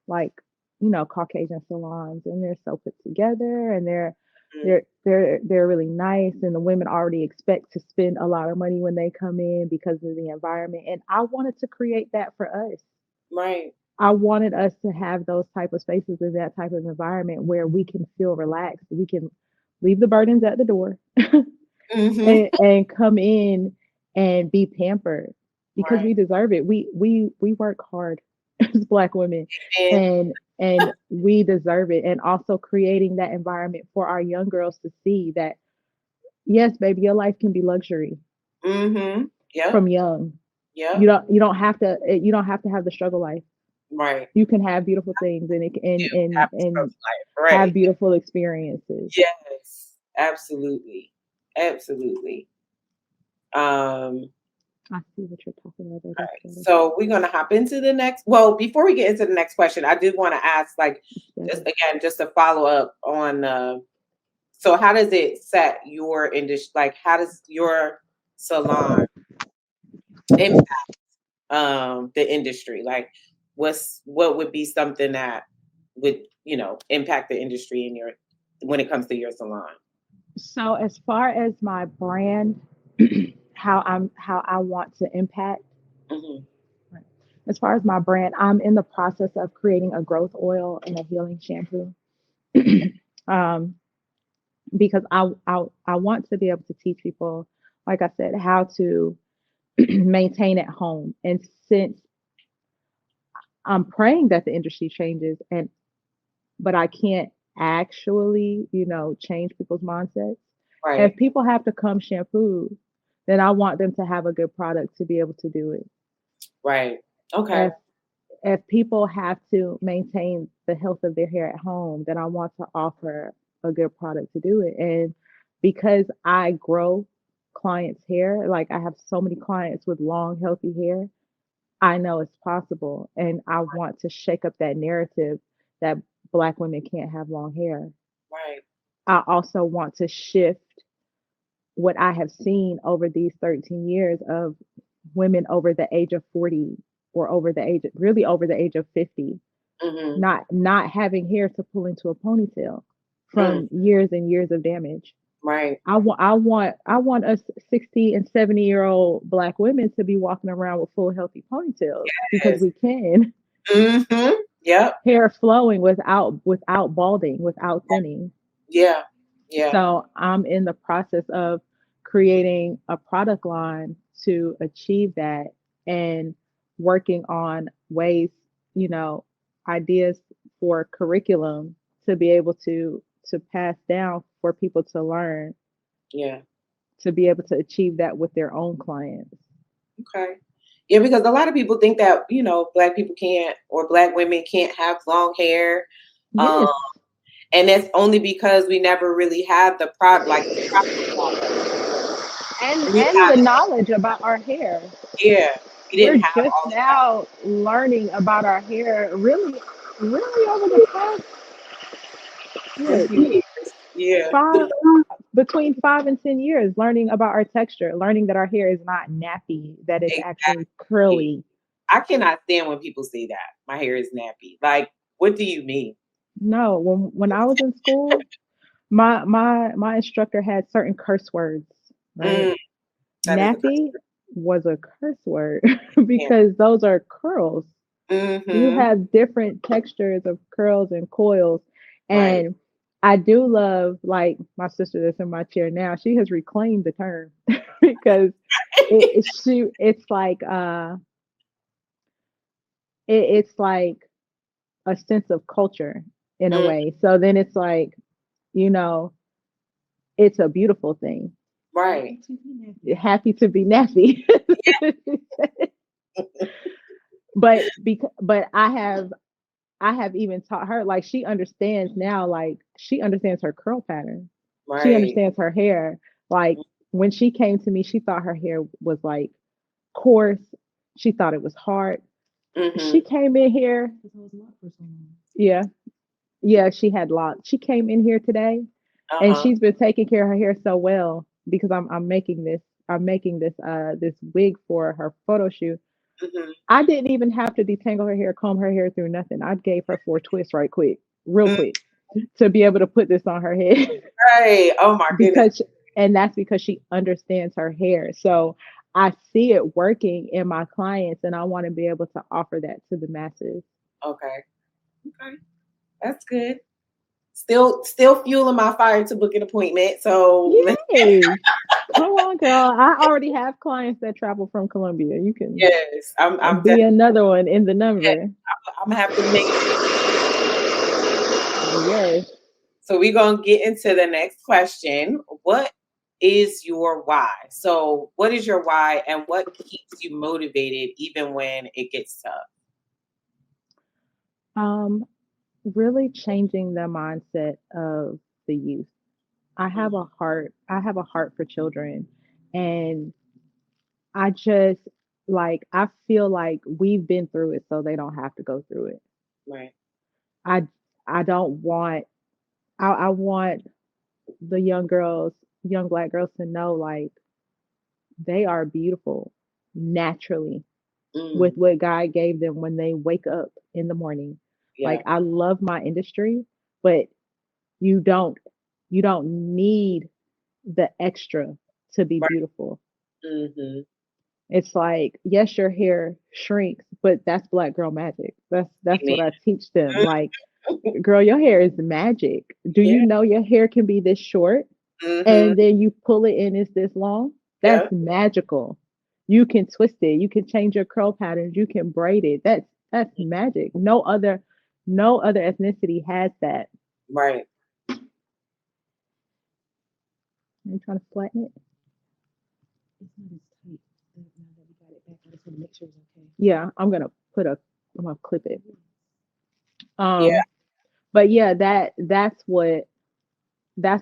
Speaker 3: like, you know, Caucasian salons, and they're so put together, and they're really nice, and the women already expect to spend a lot of money when they come in because of the environment. And I wanted to create that for us.
Speaker 2: Right.
Speaker 3: I wanted us to have those type of spaces in that type of environment where we can feel relaxed. We can leave the burdens at the door and come in and be pampered because we deserve it. We work hard as Black women, and we deserve it. And also creating that environment for our young girls to see that, yes, baby, your life can be luxury. From young.
Speaker 2: Yeah.
Speaker 3: You don't have to have the struggle life.
Speaker 2: Right.
Speaker 3: You can have beautiful things and have beautiful experiences.
Speaker 2: Yes, absolutely. Absolutely.
Speaker 3: I see what you're talking about.
Speaker 2: Right. So we're going to hop into the next. Well, before we get into the next question, I did want to ask, like, just to follow up on. So how does it set your industry? Like, how does your salon impact the industry? Like, what would be something that would, you know, impact the industry when it comes to your salon?
Speaker 3: So as far as my brand, how I want to impact. As far as my brand, I'm in the process of creating a growth oil and a healing shampoo. Because I want to be able to teach people, like I said, how to maintain at home. And since I'm praying that the industry changes, but I can't actually, you know, change people's mindsets.
Speaker 2: Right.
Speaker 3: If people have to come shampoo, then I want them to have a good product to be able to do it.
Speaker 2: Right. Okay.
Speaker 3: If people have to maintain the health of their hair at home, then I want to offer a good product to do it. And because I grow clients' hair, like I have so many clients with long, healthy hair, I know it's possible. And I want to shake up that narrative that Black women can't have long hair.
Speaker 2: Right.
Speaker 3: I also want to shift what I have seen over these 13 years of women over the age of 40 or over the age of 50, not having hair to pull into a ponytail from years and years of damage.
Speaker 2: Right.
Speaker 3: I want us 60 and 70-year-old Black women to be walking around with full healthy ponytails because we can.
Speaker 2: Yep.
Speaker 3: Hair flowing without balding, without thinning.
Speaker 2: Yeah.
Speaker 3: So I'm in the process of creating a product line to achieve that and working on ways, you know, ideas for curriculum to be able to pass down for people to learn.
Speaker 2: Yeah.
Speaker 3: To be able to achieve that with their own clients.
Speaker 2: Okay. Yeah, because a lot of people think that, you know, Black people can't, or Black women can't have long hair.
Speaker 3: Yes.
Speaker 2: And that's only because we never really had the product, like the
Speaker 3: and the knowledge about our hair.
Speaker 2: Yeah, we didn't have
Speaker 3: just
Speaker 2: all
Speaker 3: now learning about our hair, really over the past
Speaker 2: years. Yeah,
Speaker 3: between 5 and 10 years, learning about our texture, learning that our hair is not nappy, that it's actually curly.
Speaker 2: I cannot stand when people say that my hair is nappy. Like, what do you mean?
Speaker 3: No, when I was in school, my instructor had certain curse words, right? Nappy was a curse word because those are curls. You have different textures of curls and coils, and I do love, like my sister that's in my chair now. She has reclaimed the term because it's like it's like a sense of culture in a
Speaker 2: Mm,
Speaker 3: way. So then it's like, you know, it's a beautiful thing.
Speaker 2: right.
Speaker 3: Happy to be nappy. But I have even taught her, like she understands now, like she understands her curl pattern. She
Speaker 2: Right.
Speaker 3: understands her hair. Like when she came to me, she thought her hair was like coarse. She thought it was hard. She
Speaker 2: Mm-hmm.
Speaker 3: came in here. Yeah. Yeah, she had lots. She came in here today and
Speaker 2: Uh-huh.
Speaker 3: she's been taking care of her hair so well because I'm making this wig for her photo shoot.
Speaker 2: Mm-hmm.
Speaker 3: I didn't even have to detangle her hair, comb her hair through nothing. I gave her 4 twists right quick, real
Speaker 2: Mm,
Speaker 3: quick, to be able to put this on her head
Speaker 2: right. Oh my goodness.
Speaker 3: because and that's because she understands her hair. So I see it working in my clients and I want to be able to offer that to the masses.
Speaker 2: Okay. Okay. That's good. Still fueling my fire to book an appointment. So
Speaker 3: Yay! Come on, girl. I already have clients that travel from Colombia. You can
Speaker 2: yes, I'm
Speaker 3: be
Speaker 2: definitely
Speaker 3: another one in the number.
Speaker 2: I'm gonna have to make.
Speaker 3: Yes.
Speaker 2: So we're gonna get into the next question. What is your why? So what is your why and what keeps you motivated even when it gets tough?
Speaker 3: Um, really changing the mindset of the youth. I have a heart for children and I just I feel like we've been through it so they don't have to go through it.
Speaker 2: Right.
Speaker 3: I I don't want I want the young black girls to know like they are beautiful naturally with
Speaker 2: Mm,
Speaker 3: what God gave them when they wake up in the morning. Like
Speaker 2: yeah.
Speaker 3: I love my industry, but you don't you don't need the extra to be
Speaker 2: Right.
Speaker 3: beautiful.
Speaker 2: Mm-hmm.
Speaker 3: It's like, yes, your hair shrinks, but that's black girl magic. That's
Speaker 2: Amen.
Speaker 3: what I teach them. Like, girl, your hair is magic. Do you
Speaker 2: Yeah.
Speaker 3: know your hair can be this short
Speaker 2: Mm-hmm.
Speaker 3: and then you pull it in it's this long? That's
Speaker 2: Yeah.
Speaker 3: magical. You can twist it, you can change your curl patterns, you can braid it. That's magic. No other ethnicity has that.
Speaker 2: Right.
Speaker 3: Are you trying to flatten it? Yeah, I'm gonna clip it.
Speaker 2: Yeah.
Speaker 3: Um, but yeah, that's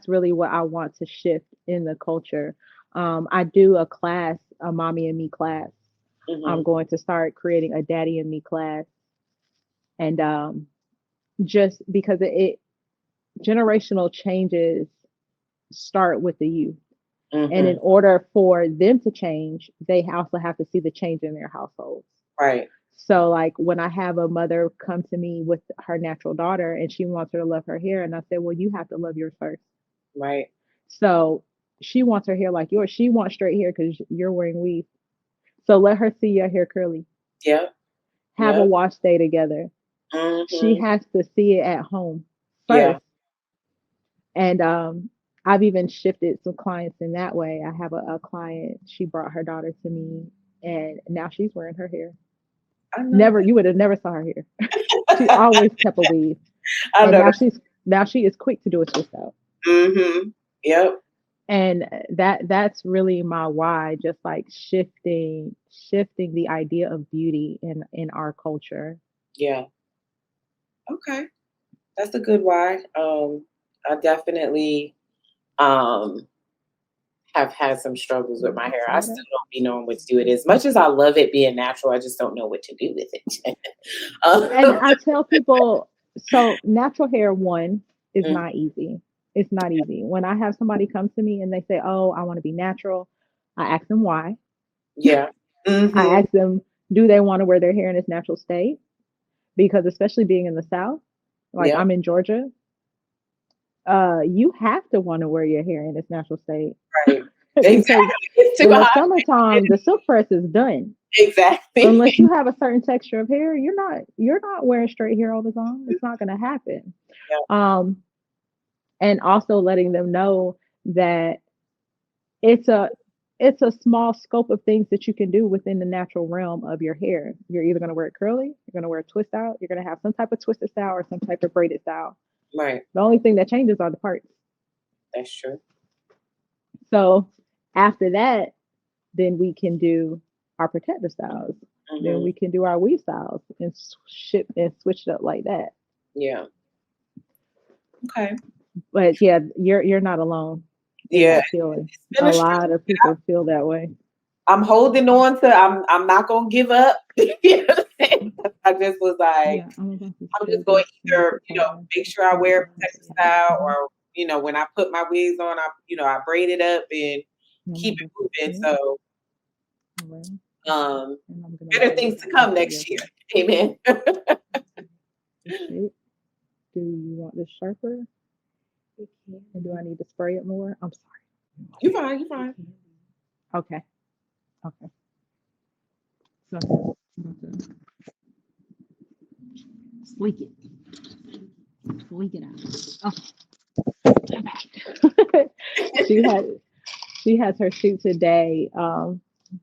Speaker 3: really what I want to shift in the culture. I do a mommy and me class. I'm
Speaker 2: Mm-hmm.
Speaker 3: going to start creating a daddy and me class, and just because generational changes start with the youth, and
Speaker 2: Mm-hmm.
Speaker 3: in order for them to change, they also have to see the change in their households.
Speaker 2: Right.
Speaker 3: So like when I have a mother come to me with her natural daughter and she wants her to love her hair, and I said, well, you have to love yours first.
Speaker 2: Right.
Speaker 3: So she wants her hair like yours. She wants straight hair because you're wearing weave. So let her see your hair curly.
Speaker 2: Yep.
Speaker 3: Have a
Speaker 2: Yep.
Speaker 3: wash day together. She
Speaker 2: Mm-hmm.
Speaker 3: has to see it at home
Speaker 2: Yeah.
Speaker 3: first. And I've even shifted some clients in that way. I have a client, she brought her daughter to me and now she's wearing her hair.
Speaker 2: I know
Speaker 3: Never,
Speaker 2: that.
Speaker 3: you would have never saw her hair. She always kept a weave.
Speaker 2: I
Speaker 3: And
Speaker 2: know that.
Speaker 3: now she is quick to do a twist out.
Speaker 2: Mm-hmm. Yep.
Speaker 3: And that's really my why, just like shifting the idea of beauty in our culture.
Speaker 2: Yeah. Okay. That's a good why. I definitely um have had some struggles with my hair. I still don't be knowing what to do with it. As much as I love it being natural, I just don't know what to do with it.
Speaker 3: And
Speaker 2: um,
Speaker 3: I tell people, so natural hair one is
Speaker 2: mm,
Speaker 3: not easy. It's not easy. When I have somebody come to me and they say, "Oh, I want to be natural," I ask them why.
Speaker 2: yeah.
Speaker 3: I
Speaker 2: Mm-hmm.
Speaker 3: ask them, do they want to wear their hair in its natural state? Because especially being in the South, like
Speaker 2: Yep.
Speaker 3: I'm in Georgia, you have to want to wear your hair in its natural state
Speaker 2: Right.
Speaker 3: because
Speaker 2: Exactly. It's too
Speaker 3: in the
Speaker 2: hot.
Speaker 3: summertime, the silk press is done.
Speaker 2: Exactly.
Speaker 3: Unless you have a certain texture of hair, you're not wearing straight hair all the time. It's not going to happen.
Speaker 2: Yep.
Speaker 3: Um, and also letting them know that it's a it's a small scope of things that you can do within the natural realm of your hair. You're either going to wear it curly, you're going to wear a twist out, you're going to have some type of twisted style or some type of braided style.
Speaker 2: Right.
Speaker 3: The only thing that changes are the parts.
Speaker 2: That's true.
Speaker 3: So after that, then we can do our protective styles. Then we can do our weave styles and ship and switch it up like that.
Speaker 2: Yeah. Okay.
Speaker 3: But yeah, you're not alone.
Speaker 2: Yeah.
Speaker 3: A lot of people feel that way.
Speaker 2: I'm holding on to. I'm not gonna give up. You know what I'm saying? I just was like, I'm just going to either make sure I wear a protective style, or when I put my wigs on, I braid it up and keep it moving. So better things to come next year. Amen.
Speaker 3: Do you want this sharper? And do I need to spray it more? I'm sorry.
Speaker 2: You're fine.
Speaker 3: Okay. So sleek it out. Okay. she has her shoot today.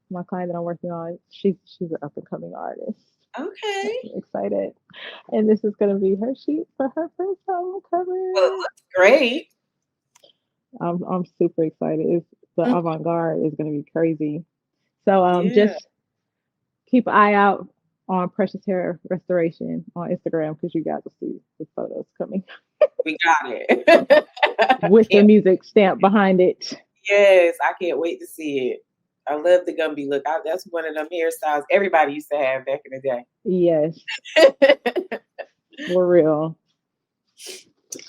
Speaker 3: My client that I'm working on, she's an up and coming artist.
Speaker 2: Okay.
Speaker 3: I'm excited. And this is gonna be her shoot for her first album cover.
Speaker 2: Well, it looks great.
Speaker 3: I'm super excited. The avant-garde is gonna be crazy. So just keep an eye out on Precious Hair Restoration on Instagram, because you got to see the photos coming.
Speaker 2: We got it.
Speaker 3: With the music stamp behind it.
Speaker 2: Yes, I can't wait to see it. I love the Gumby look. That's one of them hairstyles everybody used to have back in the day.
Speaker 3: Yes. For real.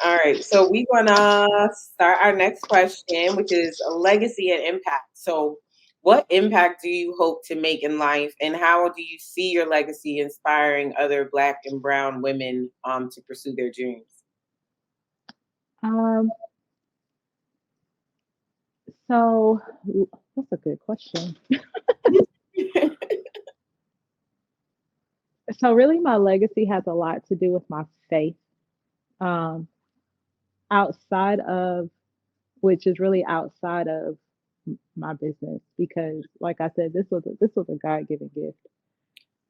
Speaker 2: All right. So we're going to start our next question, which is legacy and impact. So what impact do you hope to make in life, and how do you see your legacy inspiring other Black and brown women to pursue their dreams?
Speaker 3: So that's a good question. So really my legacy has a lot to do with my faith. Outside of, which is really outside of my business, because like I said, this was a God-given gift.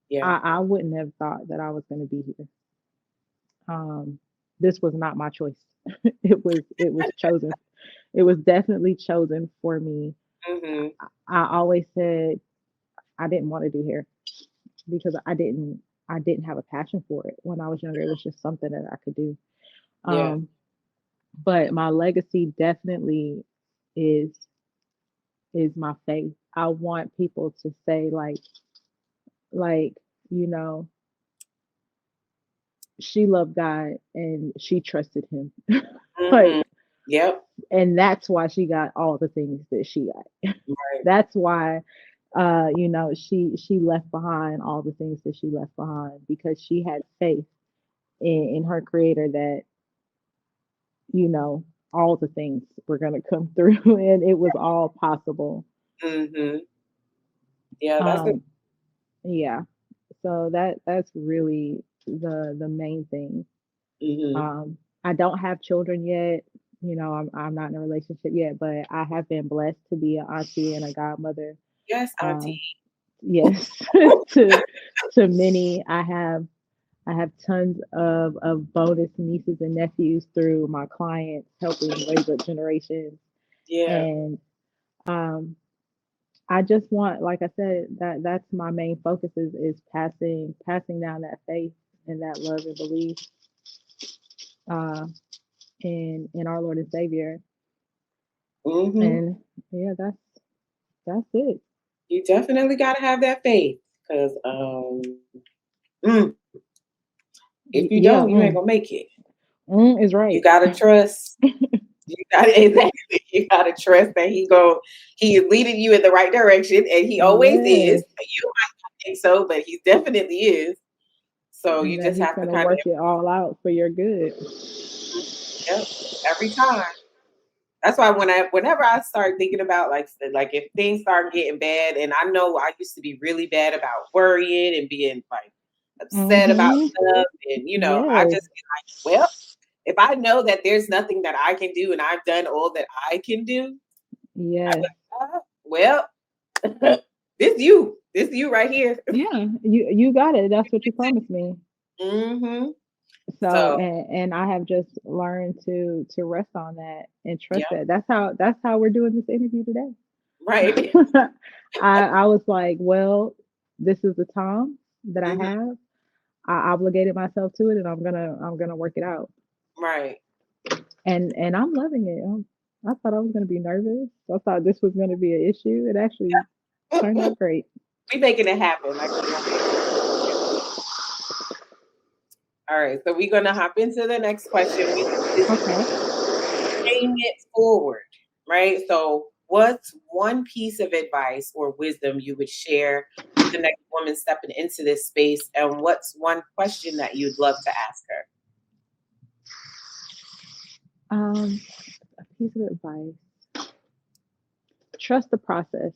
Speaker 3: Yeah. I wouldn't have thought that I was going to be here. This was not my choice. It was chosen. It was definitely chosen for me. Mm-hmm. I always said I didn't want to do hair because I didn't have a passion for it when I was younger. It was just something that I could do. Yeah. But my legacy definitely is my faith. I want people to say like, she loved God and she trusted him. Like, yep. And that's why she got all the things that she got. Right. That's why, she left behind all the things that she left behind, because she had faith in her creator that, all the things were going to come through, and it was all possible. Mm-hmm. Yeah, that's good. Yeah. So that's really the main thing. Mm-hmm. I don't have children yet. I'm not in a relationship yet, but I have been blessed to be an auntie and a godmother.
Speaker 2: Yes, auntie.
Speaker 3: Yes, to many. I have tons of bonus nieces and nephews through my clients, helping raise up generations. Yeah. And I just want, like I said, that's my main focus is passing down that faith and that love and belief in our Lord and Savior. Mm-hmm. And yeah, that's it.
Speaker 2: You definitely got to have that faith, because if you don't, you ain't gonna make it.
Speaker 3: Is right.
Speaker 2: You gotta trust. You gotta trust that he is leading you in the right direction, and he always is. You might not think so, but he definitely is. So you just have to kind
Speaker 3: work it all out for your good.
Speaker 2: Yep, every time. That's why whenever I start thinking about like if things start getting bad, and I know I used to be really bad about worrying and being like upset about stuff, and I just be like, well, if I know that there's nothing that I can do and I've done all that I can do,
Speaker 3: Yes.
Speaker 2: well, this you right here.
Speaker 3: Yeah. You got it. That's what you promised me.
Speaker 2: Mm-hmm.
Speaker 3: So
Speaker 2: So
Speaker 3: and I have just learned to rest on that and trust
Speaker 2: yeah,
Speaker 3: that. That's how we're doing this interview
Speaker 2: right.
Speaker 3: today. I was like, well, this is the time that I
Speaker 2: Hmm.
Speaker 3: have. I obligated myself to it, and I'm gonna work it out.
Speaker 2: Right.
Speaker 3: And I'm loving it. I thought I was gonna be nervous. I thought this was gonna be an issue. It actually turned out great.
Speaker 2: We making it happen. Like, all right, so we're gonna hop into the next question, which is
Speaker 3: Okay.
Speaker 2: paying it forward, right? So, what's one piece of advice or wisdom you would share with the next woman stepping into this space, and what's one question that you'd love to ask her?
Speaker 3: A piece of advice: trust the process.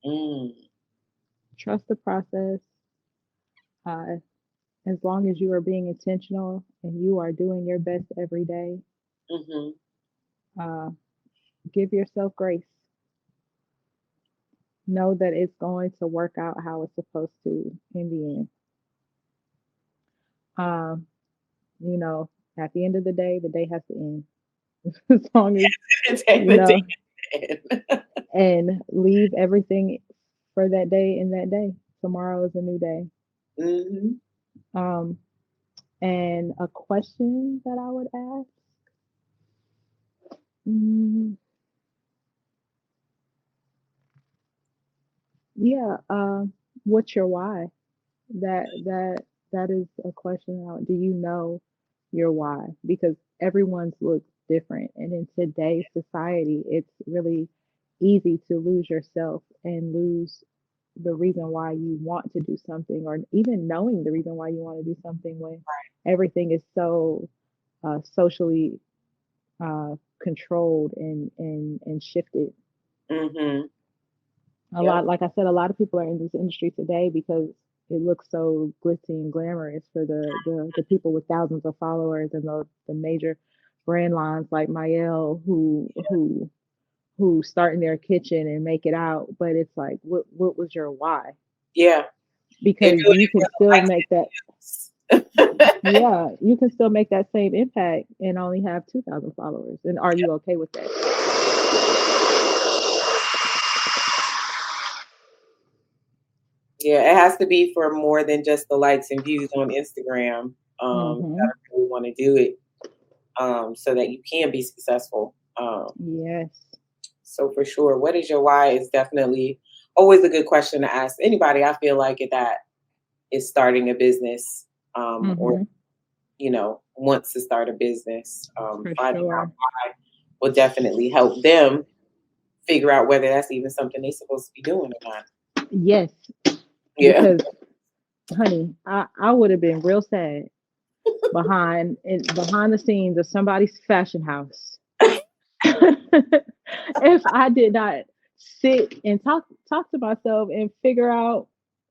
Speaker 2: Mm,
Speaker 3: Trust the process. Uh, as long as you are being intentional and you are doing your best every day,
Speaker 2: mm-hmm.
Speaker 3: uh, give yourself grace. Know that it's going to work out how it's supposed to in the end. Um, you know, at the end of the day has to end. As long as,
Speaker 2: Take
Speaker 3: you
Speaker 2: the day
Speaker 3: know, and leave everything for that day in that day. Tomorrow is a new day.
Speaker 2: Mm-hmm.
Speaker 3: Um, and a question that I would ask, mm, yeah, what's your why? That that that is a question. Do you know your why? Because everyone's looks different, and in today's society, it's really easy to lose yourself and lose the reason why you want to do something, or even knowing the reason why you want to do something when everything is so socially controlled and shifted.
Speaker 2: Mm-hmm.
Speaker 3: A
Speaker 2: Yep.
Speaker 3: lot, like I said, a lot of people are in this industry today because it looks so glitzy and glamorous for the people with thousands of followers and the major brand lines like Mael who start in their kitchen and make it out. But it's like, what was your why?
Speaker 2: Yeah. They
Speaker 3: Because
Speaker 2: do it
Speaker 3: you can still make that,
Speaker 2: for the likes.
Speaker 3: yeah, you can still make that same impact and only have 2,000 followers. And are you okay with that?
Speaker 2: Yeah, it has to be for more than just the likes and views on Instagram. You
Speaker 3: Hmm.
Speaker 2: gotta really want to do it so that you can be successful.
Speaker 3: Yes.
Speaker 2: So for sure, what is your why is definitely always a good question to ask anybody. I feel like that is starting a business or
Speaker 3: Hmm.
Speaker 2: wants to start a business.
Speaker 3: For
Speaker 2: Finding out
Speaker 3: sure.
Speaker 2: why will definitely help them figure out whether that's even something they're supposed to be doing or not.
Speaker 3: Yes.
Speaker 2: Yeah.
Speaker 3: Because honey, I would have been real sad behind the scenes of somebody's fashion house if I did not sit and talk to myself and figure out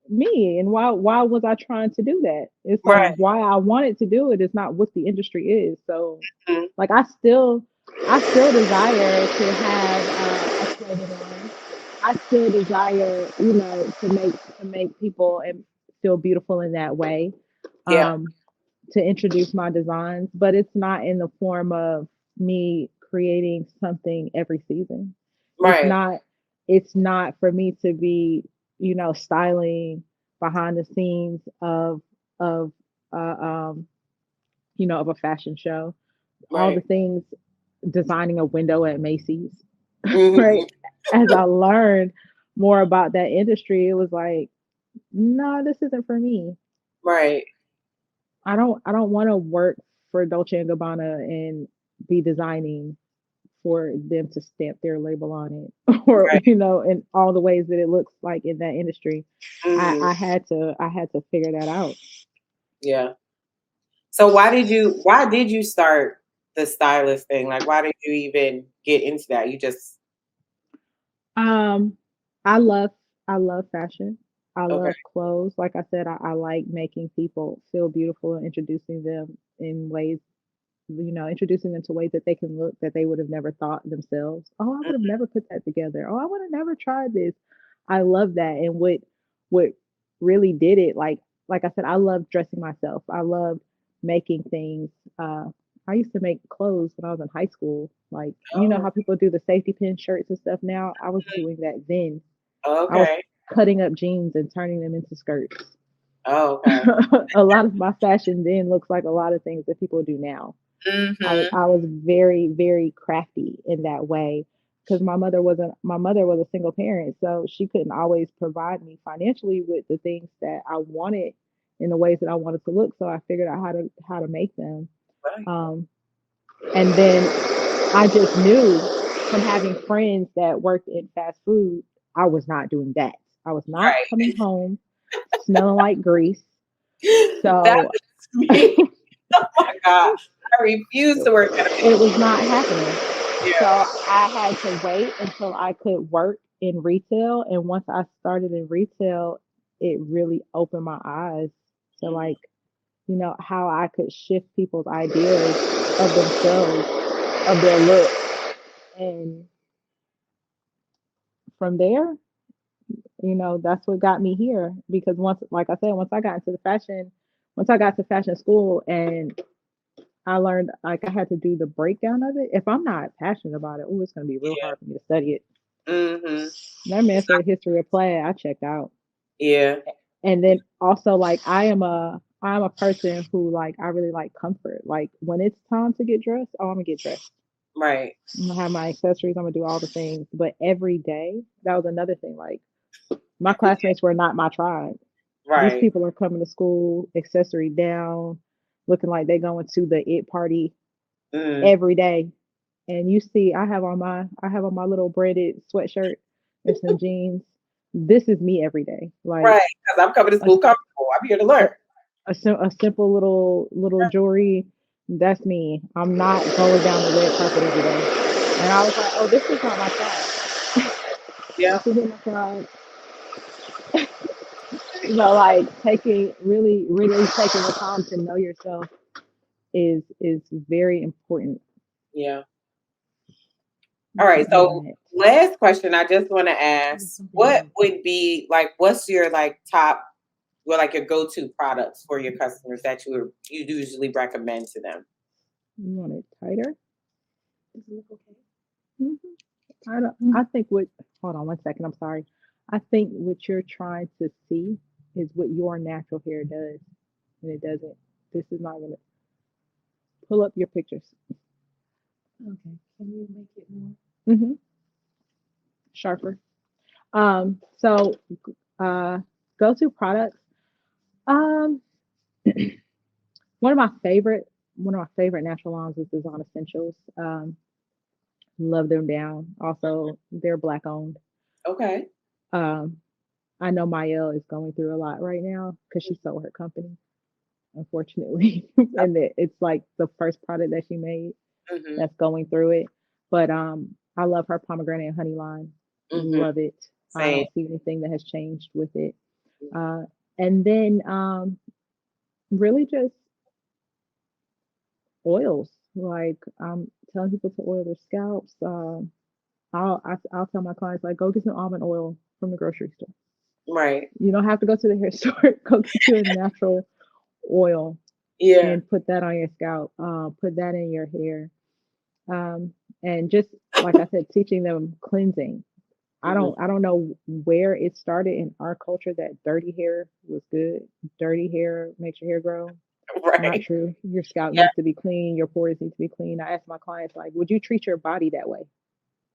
Speaker 3: me and why was I trying to do that? It's like
Speaker 2: Right.
Speaker 3: why I wanted to do it is not what the industry is. So
Speaker 2: Mhm.
Speaker 3: like I still desire to have a clothing line. I still desire, to make people and feel beautiful in that way.
Speaker 2: Yeah.
Speaker 3: Um, to introduce my designs, but it's not in the form of me creating something every season. It's
Speaker 2: Right.
Speaker 3: not it's not for me to be, styling behind the scenes of uh, um, of a fashion show. All the
Speaker 2: Right.
Speaker 3: things, designing a window at Macy's, right?
Speaker 2: Mhm.
Speaker 3: As I learned more about that industry, it was like, no, this isn't for me.
Speaker 2: Right.
Speaker 3: I don't want to work for Dolce and Gabbana and be designing for them to stamp their label on it or
Speaker 2: Right.
Speaker 3: in all the ways that it looks like in that industry. I,
Speaker 2: Hmm.
Speaker 3: I had to figure that out.
Speaker 2: Yeah. So why did you start the stylist thing? Like why did you even get into that? You just
Speaker 3: Um, I love fashion. I
Speaker 2: okay.
Speaker 3: love clothes. Like I said, I like making people feel beautiful and introducing them in ways introducing them to ways that they can look that they would have never thought themselves. Oh, I would have never put that together. Oh, I would have never tried this. I love that. And what really did it, like I said, I love dressing myself. I love making things. Uh, I used to make clothes when I was in high school. Like, you know
Speaker 2: Oh,
Speaker 3: how people do the safety pin shirts and stuff now? I was doing that then. I was
Speaker 2: okay.
Speaker 3: cutting up jeans and turning them into skirts.
Speaker 2: Oh, okay.
Speaker 3: A lot of my fashion then looks like a lot of things that people do now. I,
Speaker 2: Mm-hmm.
Speaker 3: I was very, very crafty in that way because my mother was a single parent, so she couldn't always provide me financially with the things that I wanted in the ways that I wanted to look. So I figured out how to make them.
Speaker 2: Right.
Speaker 3: Um, and then I just knew from having friends that worked in fast food, I was not doing that. I was not
Speaker 2: Right.
Speaker 3: coming home smelling like grease.
Speaker 2: That
Speaker 3: So
Speaker 2: was me.
Speaker 3: it
Speaker 2: Oh my God. I refuse to work at a
Speaker 3: was not happening. So
Speaker 2: yeah.
Speaker 3: I had to wait until I could work in retail. And once I started in retail, it really opened my eyes to
Speaker 2: Mhm.
Speaker 3: how I could shift people's ideas of themselves, of their look. And from there, that's what got me here. Because like I said, once I got to fashion school and I learned like I had to do the breakdown of it. If I'm not passionate about it, oh, it's gonna be real
Speaker 2: Yeah.
Speaker 3: hard for me to study it.
Speaker 2: Mm-hmm.
Speaker 3: That man said history of plaid, I checked out.
Speaker 2: Yeah.
Speaker 3: And then also like I'm a person who like I really like comfort. Like when it's time to get dressed, oh I'm gonna get dressed.
Speaker 2: Right.
Speaker 3: I'm gonna have my accessories, I'm gonna do all the things. But every day, that was another thing. Like my classmates were not my tribe. These
Speaker 2: Right.
Speaker 3: people are coming to school, accessory down, looking like they going to the it party
Speaker 2: Mm.
Speaker 3: every day. And you see, I have on my little braided sweatshirt and some jeans. This is me every day. Like
Speaker 2: Right. Because I'm coming to
Speaker 3: a,
Speaker 2: school comfortable. I'm here to learn.
Speaker 3: a, a simple little jewelry. That's me. I'm not going down the red carpet every day. And I was like, oh, this is not my tribe.
Speaker 2: Yeah.
Speaker 3: This isn't my tribe. Like taking really taking the time to know yourself is very important.
Speaker 2: Yeah. All right. So
Speaker 3: That
Speaker 2: last question I just want to ask, what would be like what's your like top like your go-to products for your customers that you usually recommend to them?
Speaker 3: you want it tighter. Mhm. I don't. I think what. Hold on one second. I'm sorry. I think what you're trying to see is what your natural hair does, and it doesn't. This is not gonna pull up your pictures. Hmm. Sharper. So, uh, go to products. Um, one of my favorite natural lines is Design Essentials. Love them down. Also, they're black owned.
Speaker 2: Okay.
Speaker 3: Um, I know Mael is going through a lot right now because she sold her company, unfortunately, and it's like the first product that she made
Speaker 2: Mm-hmm.
Speaker 3: that's going through it. But I love her pomegranate and honey line.
Speaker 2: Mm-hmm.
Speaker 3: Love it. I
Speaker 2: Same.
Speaker 3: don't see anything that has changed with it. Uh, and then really just oils. Like I'm telling people to oil their scalps. I'll tell my clients like go get some almond oil from the grocery store.
Speaker 2: Right.
Speaker 3: You don't have to go to the hair store. Go get you a natural oil
Speaker 2: Yeah.
Speaker 3: and put that on your scalp. Put that in your hair. Um, and just like I said, teaching them cleansing.
Speaker 2: Mm-hmm.
Speaker 3: I don't know where it started in our culture that dirty hair was good. Dirty hair makes your hair grow. Not
Speaker 2: Right.
Speaker 3: true. Your scalp
Speaker 2: Yeah.
Speaker 3: needs to be clean. Your pores need to be clean. I ask my clients like, would you treat your body that way?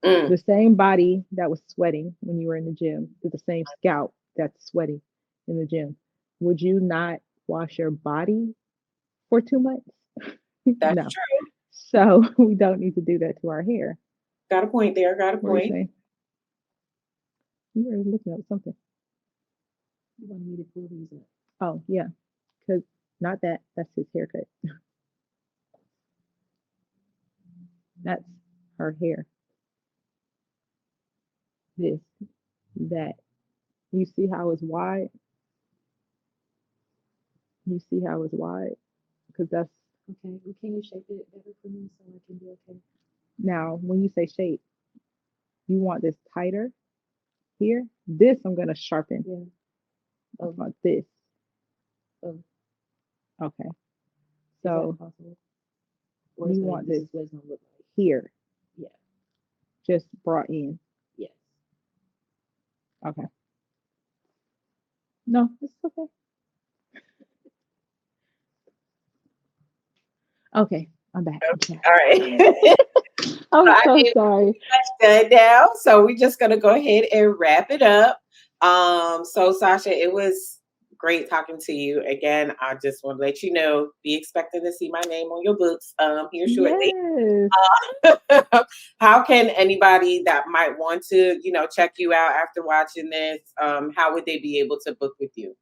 Speaker 2: Mm.
Speaker 3: The same body that was sweating when you were in the gym is the same scalp that's sweating in the gym. Would you not wash your body for 2 months?
Speaker 2: That's
Speaker 3: No.
Speaker 2: true.
Speaker 3: So we don't need to do that to our hair.
Speaker 2: Got a point there. Got a
Speaker 3: What are you
Speaker 2: point.
Speaker 3: saying? You were looking up something. You wanted me to pull these up. Oh, yeah. Because not that. That's his haircut. That's her hair. This, that. You see how it's wide? You see how it's wide? Because
Speaker 5: Okay. Well, can you shape it better for me so I can be okay?
Speaker 3: Now, when you say shape, you want this tighter here. This I'm gonna sharpen.
Speaker 5: Yeah.
Speaker 3: I want this.
Speaker 5: Oh,
Speaker 3: Okay.
Speaker 5: is
Speaker 3: So
Speaker 5: that possible? Or
Speaker 3: you
Speaker 5: is
Speaker 3: want
Speaker 5: this
Speaker 3: this
Speaker 5: is what it's gonna look like?
Speaker 3: here,
Speaker 5: Yeah.
Speaker 3: just brought in.
Speaker 5: Yes.
Speaker 3: Okay. No, it's okay. Okay, I'm back.
Speaker 2: All right.
Speaker 3: I'm
Speaker 2: I
Speaker 3: so
Speaker 2: mean,
Speaker 3: sorry.
Speaker 2: that's done now. So we're just gonna go ahead and wrap it up. So Sasha, it was great talking to you again. I just want to let you know, be expecting to see my name on your books here shortly.
Speaker 3: Yes.
Speaker 2: How can anybody that might want to, check you out after watching this, how would they be able to book with you?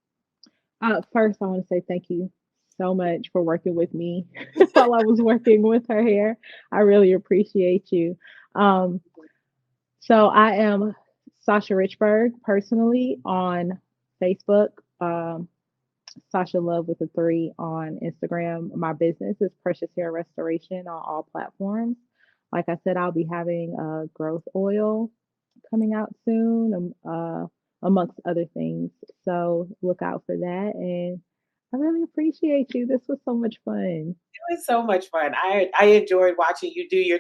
Speaker 3: First, I want to say thank you so much for working with me while I was working with her hair. I really appreciate you. Um, so I am Sasha Richburg personally on Facebook. Sasha Love with a 3 on Instagram. My business is Precious Hair Restoration on all platforms. Like I said, I'll be having a growth oil coming out soon, amongst other things. So look out for that. And I really appreciate you. This was so much fun.
Speaker 2: It was so much fun. I enjoyed watching you do your,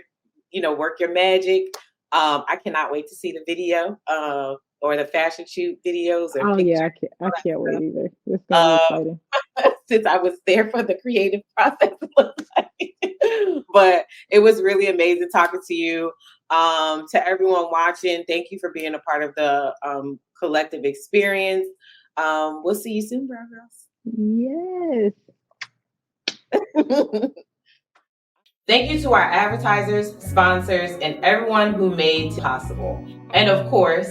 Speaker 2: work your magic. I cannot wait to see the video or the fashion shoot videos or
Speaker 3: Oh yeah,
Speaker 2: pictures.
Speaker 3: I can't wait either. It's gonna be exciting.
Speaker 2: Since I was there for the creative process. But it was really amazing talking to you. To everyone watching, thank you for being a part of the collective experience. We'll see you soon,
Speaker 3: Yes.
Speaker 2: BrwnGrlz. Thank you to our advertisers, sponsors, and everyone who made it possible. And of course,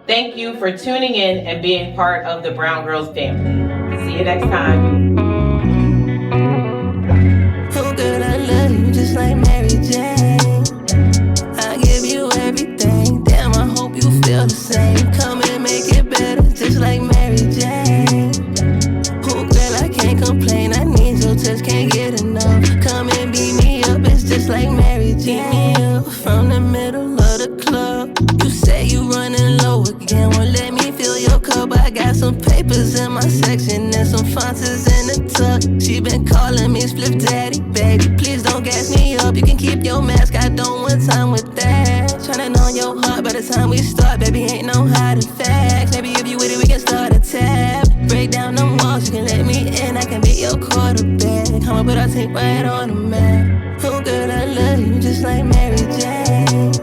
Speaker 2: thank you for tuning in and being part of the BrwnGrlz family. See you next time.
Speaker 6: Oh girl, I love you just like Mary Jane. I give you everything. Damn, I hope you feel the same. Come and make it better, just like Mary Jane. Oh girl, I can't complain. I need your touch, can't get enough. Come and beat me up, it's just like Mary Jane. Beat me up from the middle of the club. You say you running low again, won't let me fill your cup. I got some papers in my section and some fonts in the tuck. She been calling me Split Daddy, baby. Please don't gas me up. You can keep your mask, I don't want time with that. Tryna know your heart by the time we start, baby. Ain't no hiding facts. Maybe if you with it, we can start a tab. Break down them walls, you can let me in. I can be your quarterback. Come on, put our team right on the map. Oh girl, I love you just like Mary Jane.